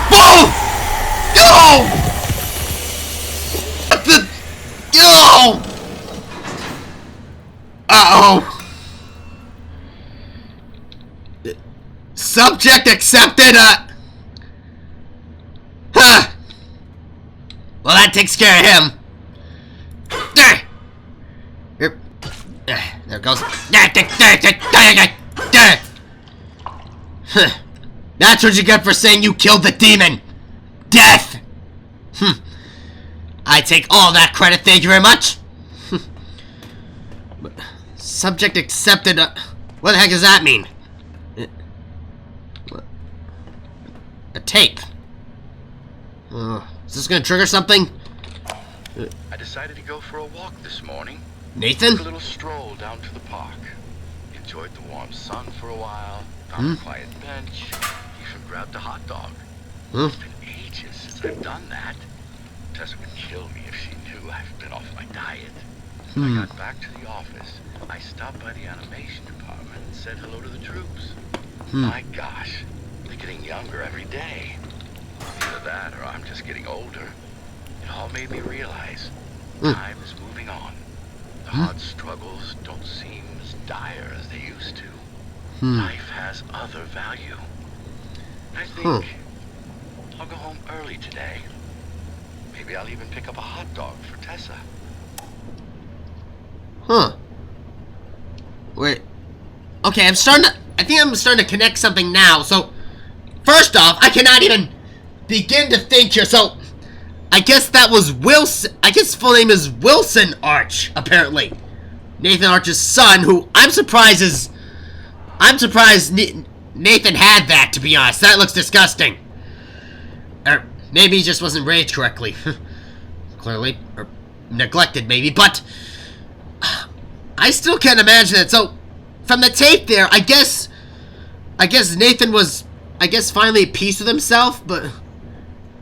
Boom! No! No! Uh-oh. Subject accepted, Huh. Well, that takes care of him. There goes. That's what you get for saying you killed the demon. Death. I take all that credit, thank you very much. Subject accepted. What the heck does that mean? A tape. Is this gonna trigger something? I decided to go for a walk this morning. Nathan? Took a little stroll down to the park. Enjoyed the warm sun for a while. Found a quiet bench. Even grabbed a hot dog. It's been ages since I've done that. Tessa would kill me if she knew I've been off my diet. When I got back to the office, I stopped by the animation department and said hello to the troops. My gosh, they're getting younger every day. Either that or I'm just getting older. It all made me realize time is moving on. The hard struggles don't seem as dire as they used to. Life has other value. I think I'll go home early today. Maybe I'll even pick up a hot dog for Tessa. Wait. Okay, I think I'm starting to connect something now. So, first off, I cannot even begin to think here. So, I guess that was Wilson. I guess his full name is Wilson Arch, apparently. Nathan Arch's son, who I'm surprised Nathan had that, to be honest. That looks disgusting. Or maybe he just wasn't raised correctly. Clearly. Or neglected, maybe. But I still can't imagine it. So, from the tape there, I guess Nathan was, finally at peace with himself, but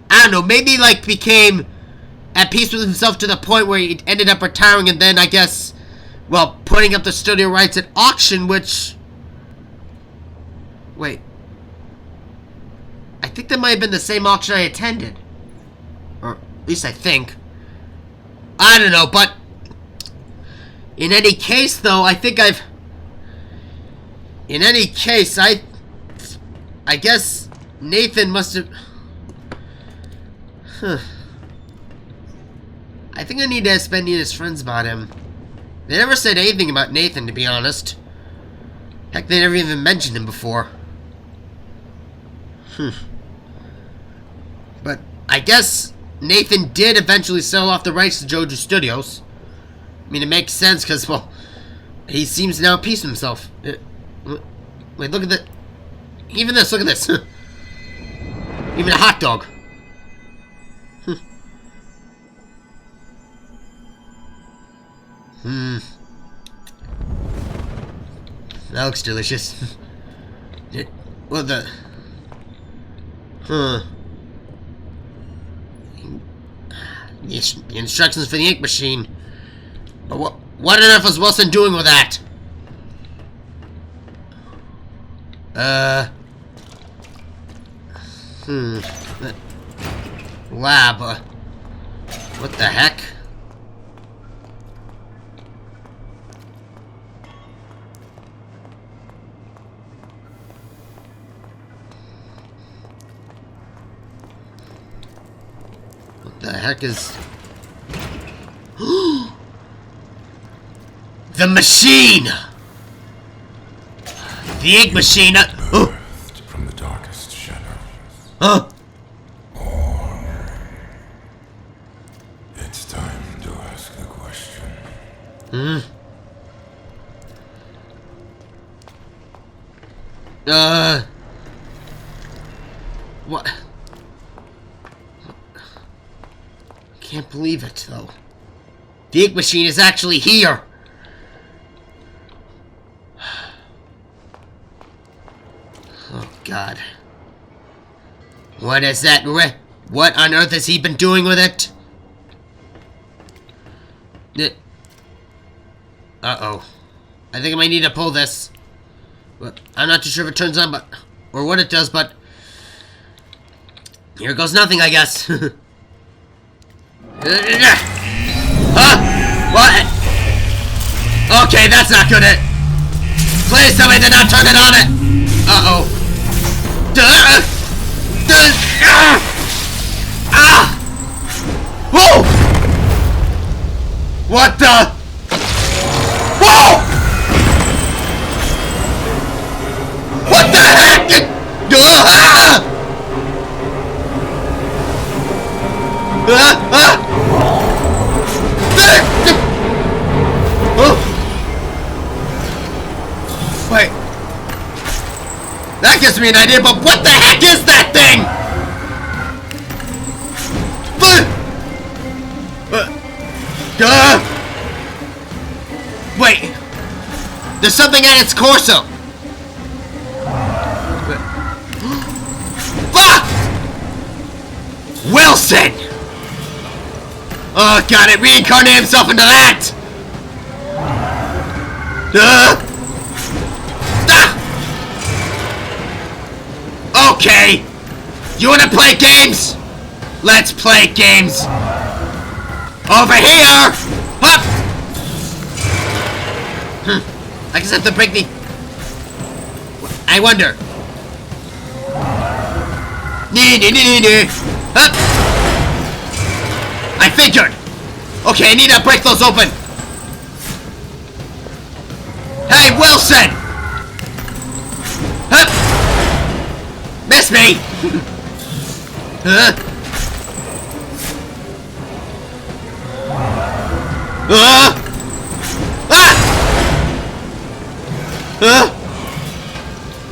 I don't know, maybe, became at peace with himself to the point where he ended up retiring and then, putting up the studio rights at auction, which... Wait. I think that might have been the same auction I attended. Or, at least I think. I don't know, but... In any case, though, I think I've... In any case, I guess Nathan must have... I think I need to ask Bendy and his friends about him. They never said anything about Nathan, to be honest. Heck, they never even mentioned him before. But I guess Nathan did eventually sell off the rights to JoJo Studios. I mean, it makes sense because, well, he seems to now at peace with himself. Wait, look at that. Even this, look at this. Even a hot dog. That looks delicious. Well, the... The instructions for the ink machine. But what on earth was Wilson doing with that? Lab. What the heck? What the heck is... The machine! The ink machine! From the darkest shadows. Huh? It's time to ask the question. What? Can't believe it, though. The ink machine is actually here! Oh, God. What is that? What on earth has he been doing with it? Uh-oh. I think I might need to pull this. I'm not too sure if it turns on, but... or what it does, but... here goes nothing, I guess. Huh? What? Okay, that's not good. Please tell me to not turn it on it. Uh-oh. Whoa! What the? Whoa! What the heck? Wait. That gives me an idea, but what the heck is that thing? Wait. There's something at its torso. Wilson! Oh god, it reincarnated himself into that! Okay! You wanna play games? Let's play games! Over here! Up! I just have to break the... I wonder... Up! I figured! Okay, I need to break those open! Hey, Wilson! Up! Miss me!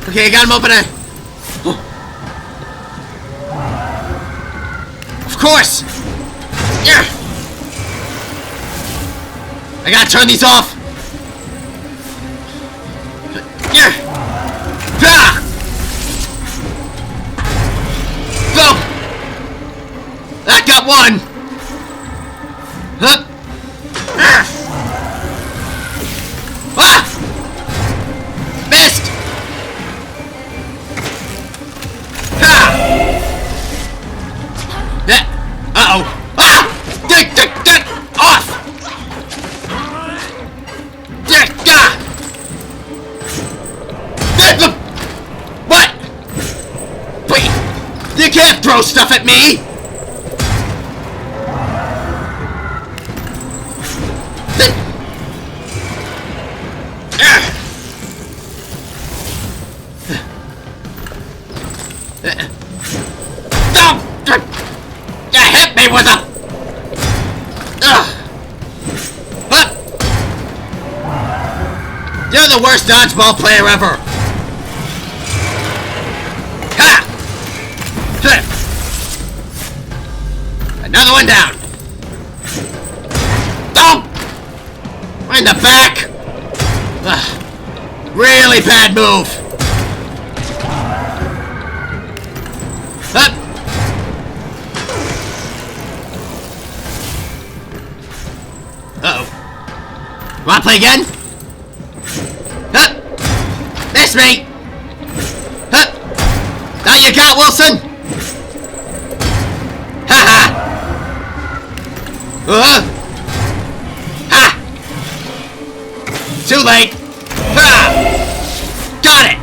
Okay, I got him open. Of course! Yeah! I gotta turn these off! Yeah! Ah! Go! That got one! Huh? Ah! Ah! Missed! Ah! Uh-oh! Ah! Off! What? Wait! You can't throw stuff at me! You hit me with a... You're the worst dodgeball player ever! Ha! Another one down! Oh! Right in the back! Really bad move! Up! Uh-oh. Wanna play again? Huh? Miss me! Huh? Now you got, Wilson? Ha-ha! Ha! Too late! Ha! Got it!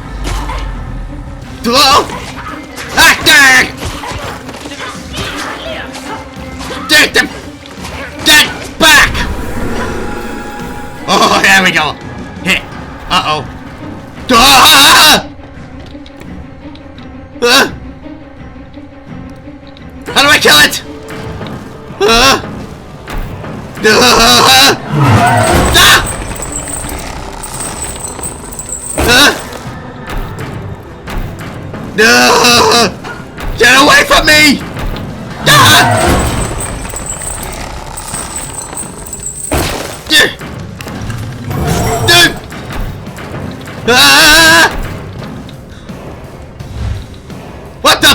Hello? Ah, get back! Oh, There we go. Hit. Uh-oh. How do I kill it? Get away from me! What the?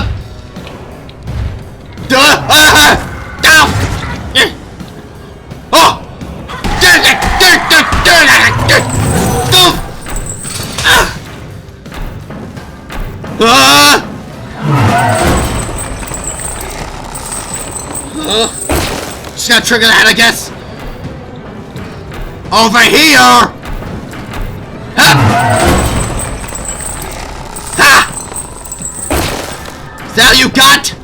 Just gotta trigger that, I guess. Over here! Ha! Ha! Is that all you got?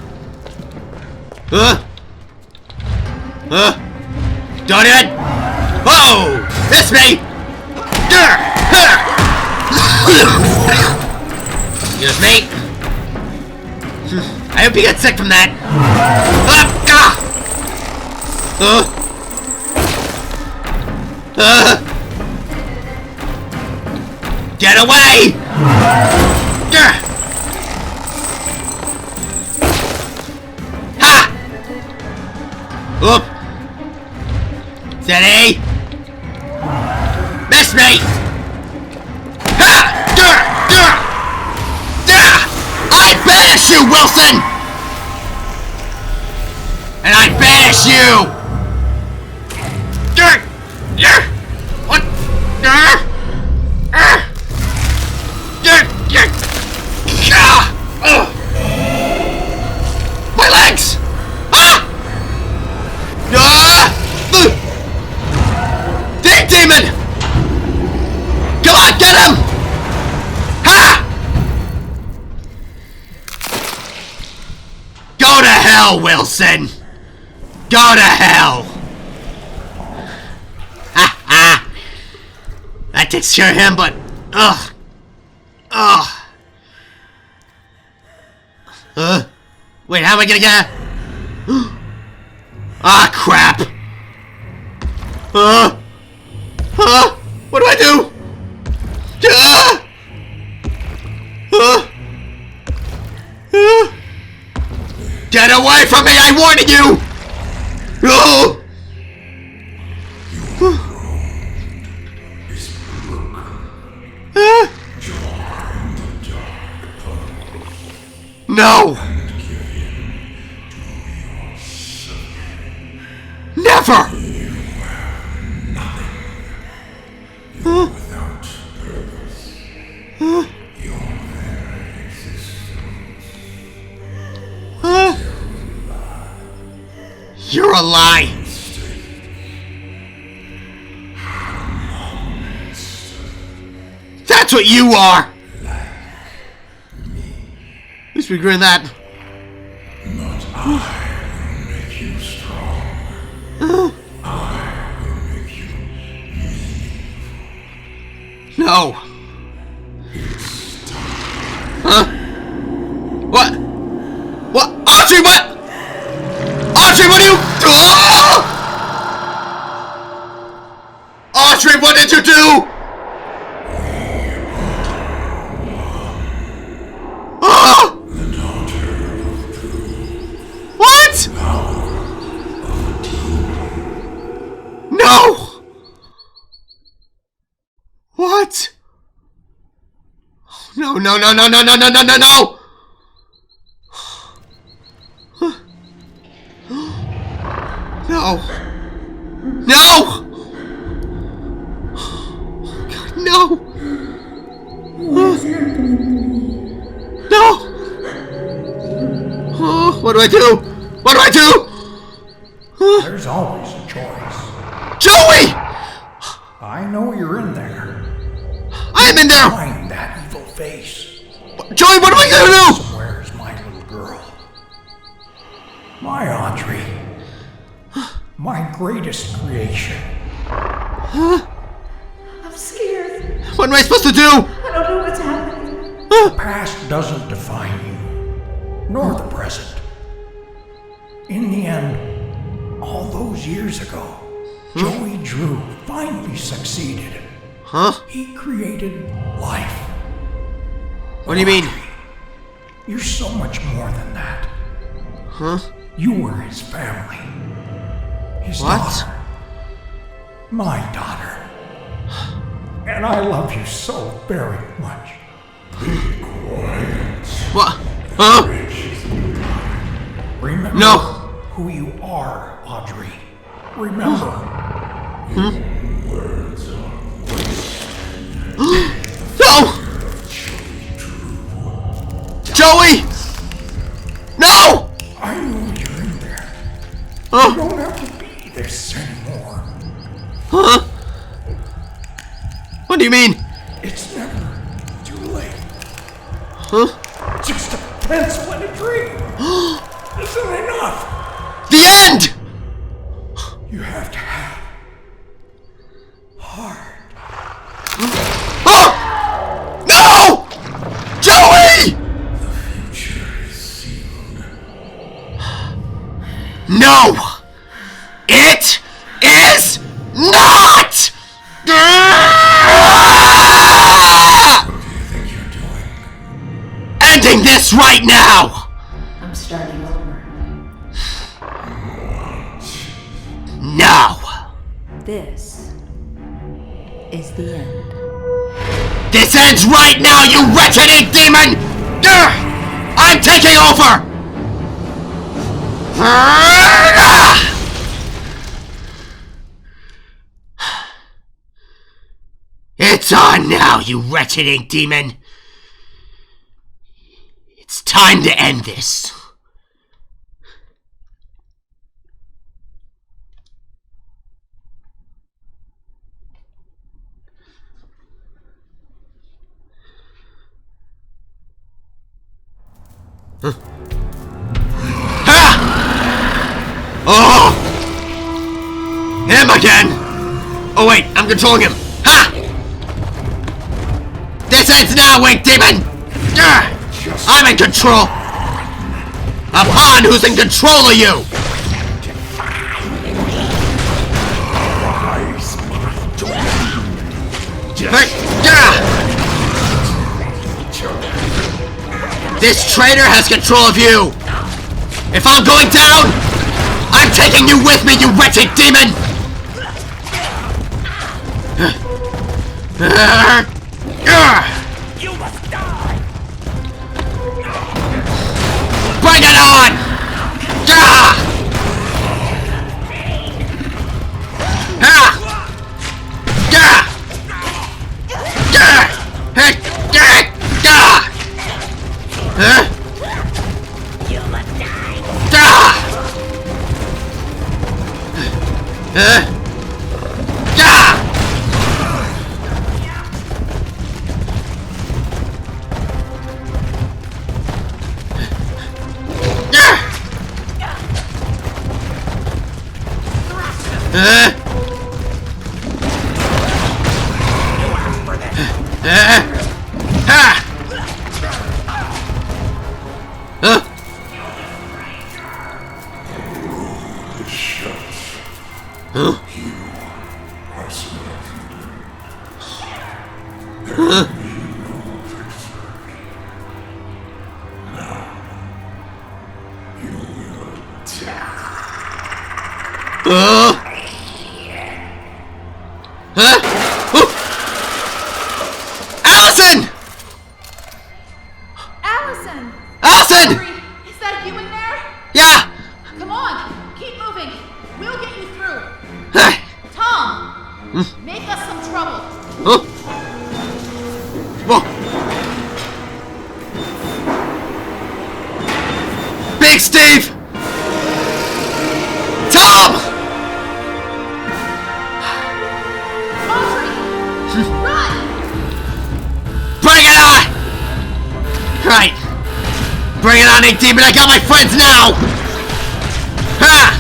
Don't even! Whoa! Miss me! Excuse me. I hope you get sick from that. Get away! Ha! Oop! Steady! Miss me! Ha! I banish you, Wilson! And I banish you! What? My legs! Dig demon! Come on, get him! Ha! Go to hell, Wilson! Go to hell! That takes care of him, but wait, how am I gonna get? Ah, crap! What do I do? Get away from me! I warned you! No! Never! You're a lie! That's what you are! At least we agree on that. Not I will make you strong. I will make you mean. No. Huh? What? What? Audrey, what? Audrey, what are you? Audrey, what did you do? What? No! What? No, no, no, no, no, no, no, no, no, no! No! No! God, no! No! What do I do? What do I do? There's always a choice. Joey! I know you're in there. I'm in there! Behind that evil face. Joey, what am I gonna do? Somewhere's my little girl. My Audrey. My greatest creation. What am I supposed to do? I don't know what's happening. The past doesn't define you, nor the present. In the end, all those years ago, Joey Drew finally succeeded. Huh? He created life. What do you mean? You're so much more than that. Huh? You were his family. His daughter. My daughter. And I love you so very much. Be quiet. What? Huh? Remember No. who you are, Audrey. Remember. Words are No! Joey! No! I know you're in there. Huh? You don't have to be this anymore. Huh? What do you mean? It's never too late. Huh? Just a pencil and a dream. Isn't enough. The end! You have to have heart. Oh! No! Joey! the future is sealed. No! It is not! What do you think you're doing? Ending this right now! I'm starting over. Now! This is the end. This ends right now, you wretched ink demon! I'm taking over! It's on now, you wretched ink demon! It's time to end this. Huh. Ha! Oh! Him again! Oh wait, I'm controlling him. Ha! This ends now, Wink Demon! I'm in control! A pawn who's in control of you! This traitor has control of you! If I'm going down, I'm taking you with me, you wretched demon! You must die! Bring it on! You must die! Allison! Allison! Allison! Is that you in there? Yeah! Come on, keep moving. We'll get you through. Tom, make us some trouble. Huh? Whoa. Big Steve! Tom! Run! Bring it on! Right. Bring it on, Ink Demon. I got my friends now! Ha!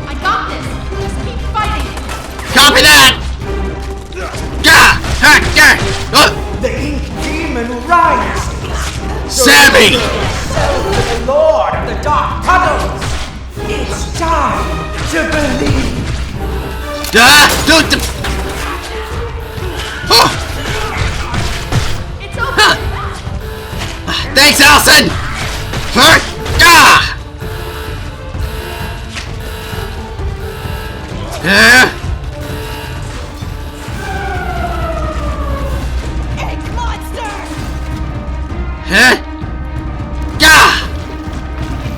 I got this. Just keep fighting. Copy that! The ink demon rises! Sammy! The Lord of the Dark Tunnels! It's time to believe! It's over! Thanks, Allison! Egg monster!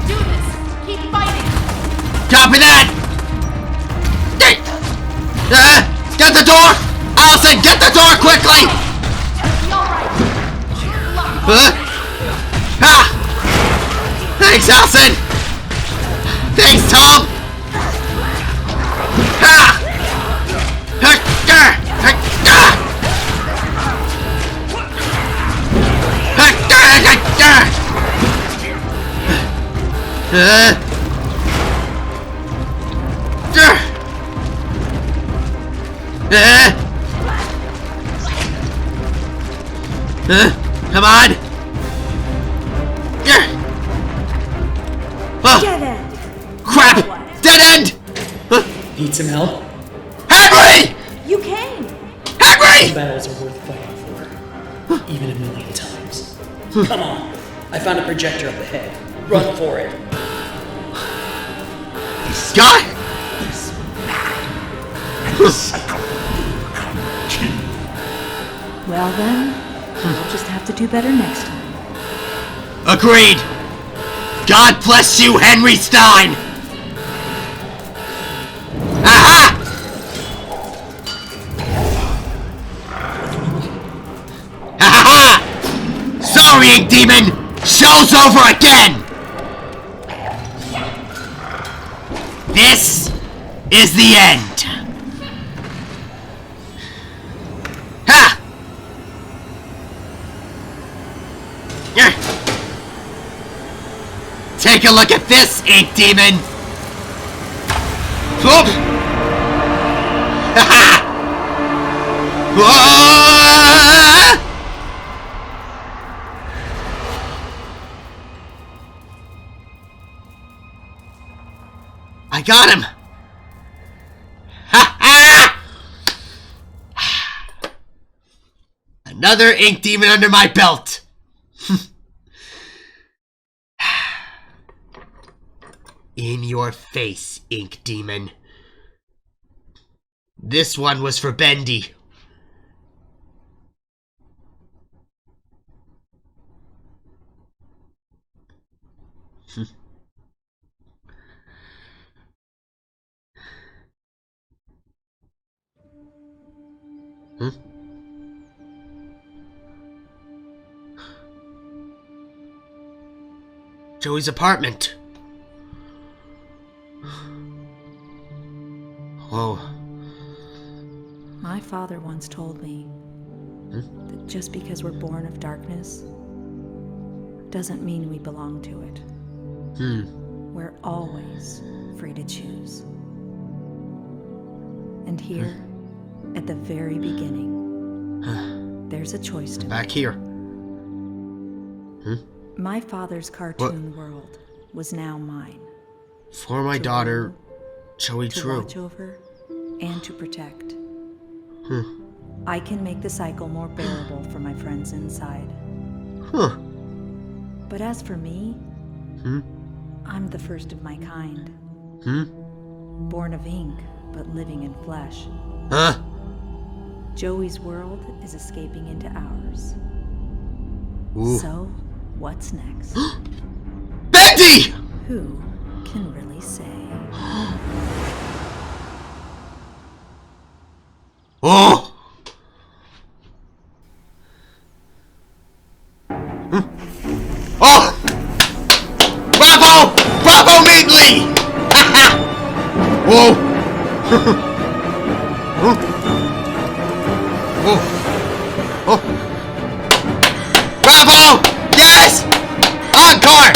Do this. Keep fighting. Copy that! Get the door! Allison, get the door quickly! Be alright. Thanks, Allison! Thanks, Tom! Come on! Dead end. Crap! Dead end! Need some help? Henry! You came. Henry! Some battles are worth fighting for, even 1,000,000 times. Come on, I found a projector up ahead. Run for it. Scott! Well then, we'll just have to do better next time. Agreed! God bless you, Henry Stein! Aha! Ha! Sorry, Ink Demon! Show's over again! This is the end. Ha! Take a look at this, Ink Demon! Whoop! Ha! I got him! Ha ha! Another Ink Demon under my belt! In your face, Ink Demon. This one was for Bendy. Joey's apartment. Whoa. My father once told me that just because we're born of darkness doesn't mean we belong to it. We're always free to choose. And here, at the very beginning, there's a choice to Back make. here. My father's cartoon world was now mine. For my daughter, Joey To Drew. watch over and to protect. I can make the cycle more bearable for my friends inside. But as for me, I'm the first of my kind. Born of ink, but living in flesh. Joey's world is escaping into ours. Ooh. So, what's next? Bendy! Who can really say? Oh! Oh! Bravo! Bravo, Meatley! Whoa! Oh! Bravo! Yes! Encore!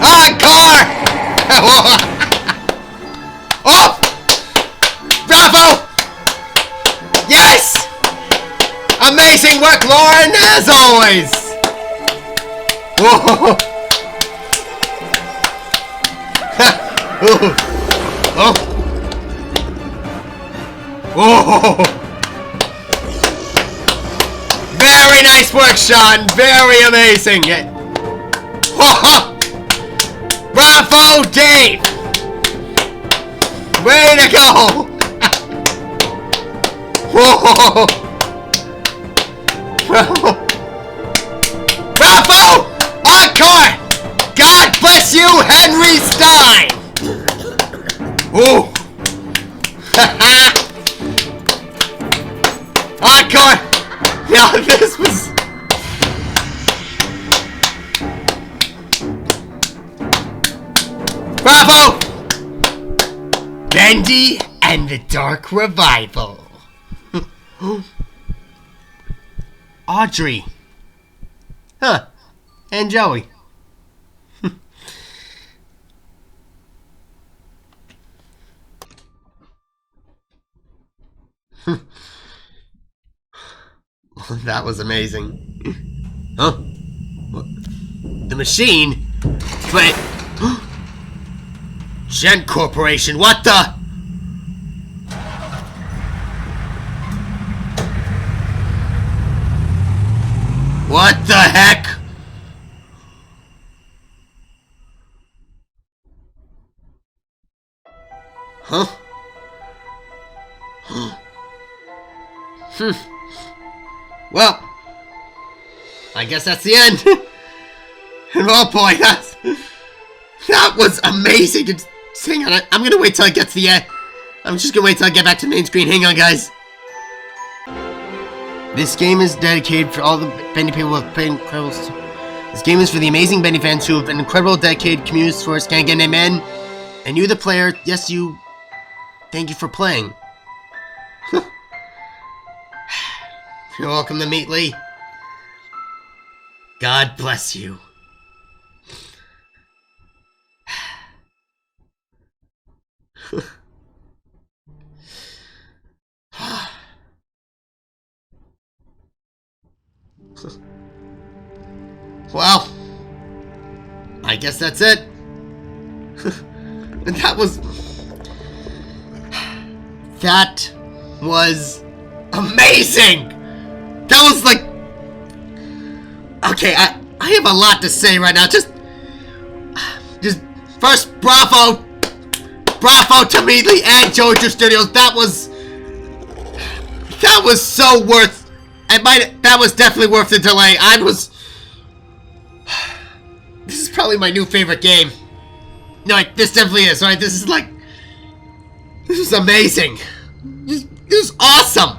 Encore! Oh! Bravo! Yes! Amazing work, Lauren, as always! Whoa! Oh! Whoa! Very nice work, Sean! Very amazing! Whoa! Bravo, Dave! Way to go! Whoa! Bravo! Bravo! Encore! God bless you, Henry Stein! Ooh! Encore! Yeah, this was... Bravo! Bendy and the Dark Revival. Audrey. Huh. And Joey. That was amazing. Huh? What? The machine? But... Gent Corporation, what the... What the heck? Huh? Well, I guess that's the end. And oh boy, that was amazing. Hang on, I'm gonna wait till I get to the end. I'm just gonna wait till I get back to the main screen. Hang on, guys. This game is dedicated for all the Bendy people who have played incredible. This game is for the amazing Bendy fans who have been incredible, dedicated community source. Can I get an amen? And you, the player, yes, you. Thank you for playing. You're welcome to meet Lee. God bless you. Well, I guess that's it. And that was amazing. That was like, okay, I have a lot to say right now. Just first, bravo to Meadley and Jojo Studios. That was so worth. That was definitely worth the delay. This is probably my new favorite game. No, this definitely is. Right, this is amazing. This is awesome.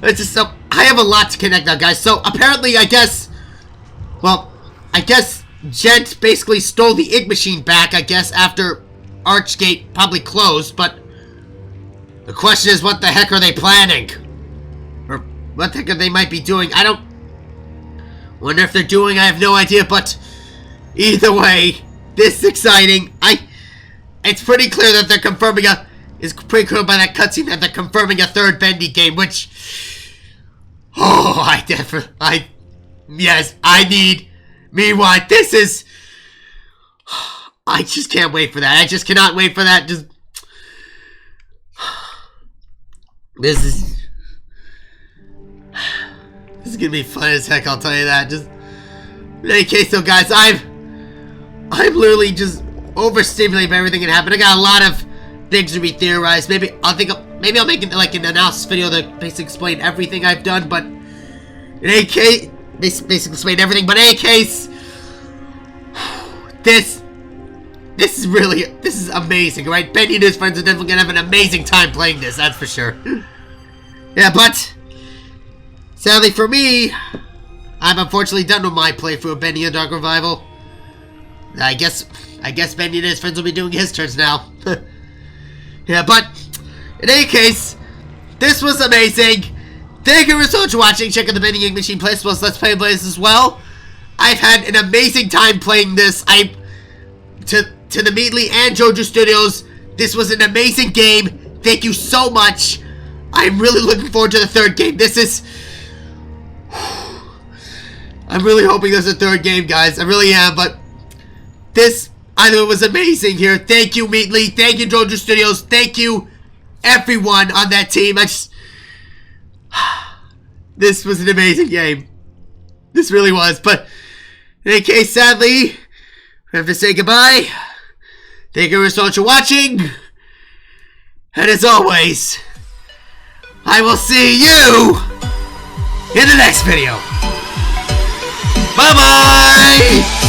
It's just so. I have a lot to connect now, guys. So apparently, I guess Gent basically stole the ink machine back. I guess after Archgate probably closed, but the question is, what the heck are they planning? Or what the heck they might be doing? I don't wonder if they're doing. I have no idea, but either way, this is exciting. It's pretty clear that they're confirming it's pretty clear by that cutscene that they're confirming a third Bendy game, which, yes, I need me one. This is, I just can't wait for that. I just cannot wait for that. This is gonna be fun as heck, I'll tell you that. Just in any case though, guys, I'm literally just overstimulated by everything that happened. I got a lot of things to be theorized. Maybe I'll make it like an analysis video that basically explain everything I've done, but in any case, basically explain everything, but in any case, this is amazing, right? Bendy and his friends are definitely gonna have an amazing time playing this, that's for sure. Yeah, but sadly for me, I'm unfortunately done with my playthrough of Bendy and Dark Revival. I guess Bendy and his friends will be doing his turns now. Yeah, but in any case, this was amazing. Thank you so much for watching. Check out the Bendy Ink Machine plays, plus Let's Play plays as well. I've had an amazing time playing this. To the Meatly and JoJo Studios, this was an amazing game. Thank you so much. I'm really looking forward to the third game. I'm really hoping there's a third game, guys. I really am, but this, I know it was amazing here. Thank you, Meatly. Thank you, JoJo Studios. Thank you, everyone on that team. This was an amazing game. This really was, but in any case, sadly, we have to say goodbye. Thank you so much for watching. And as always, I will see you in the next video. Bye-bye!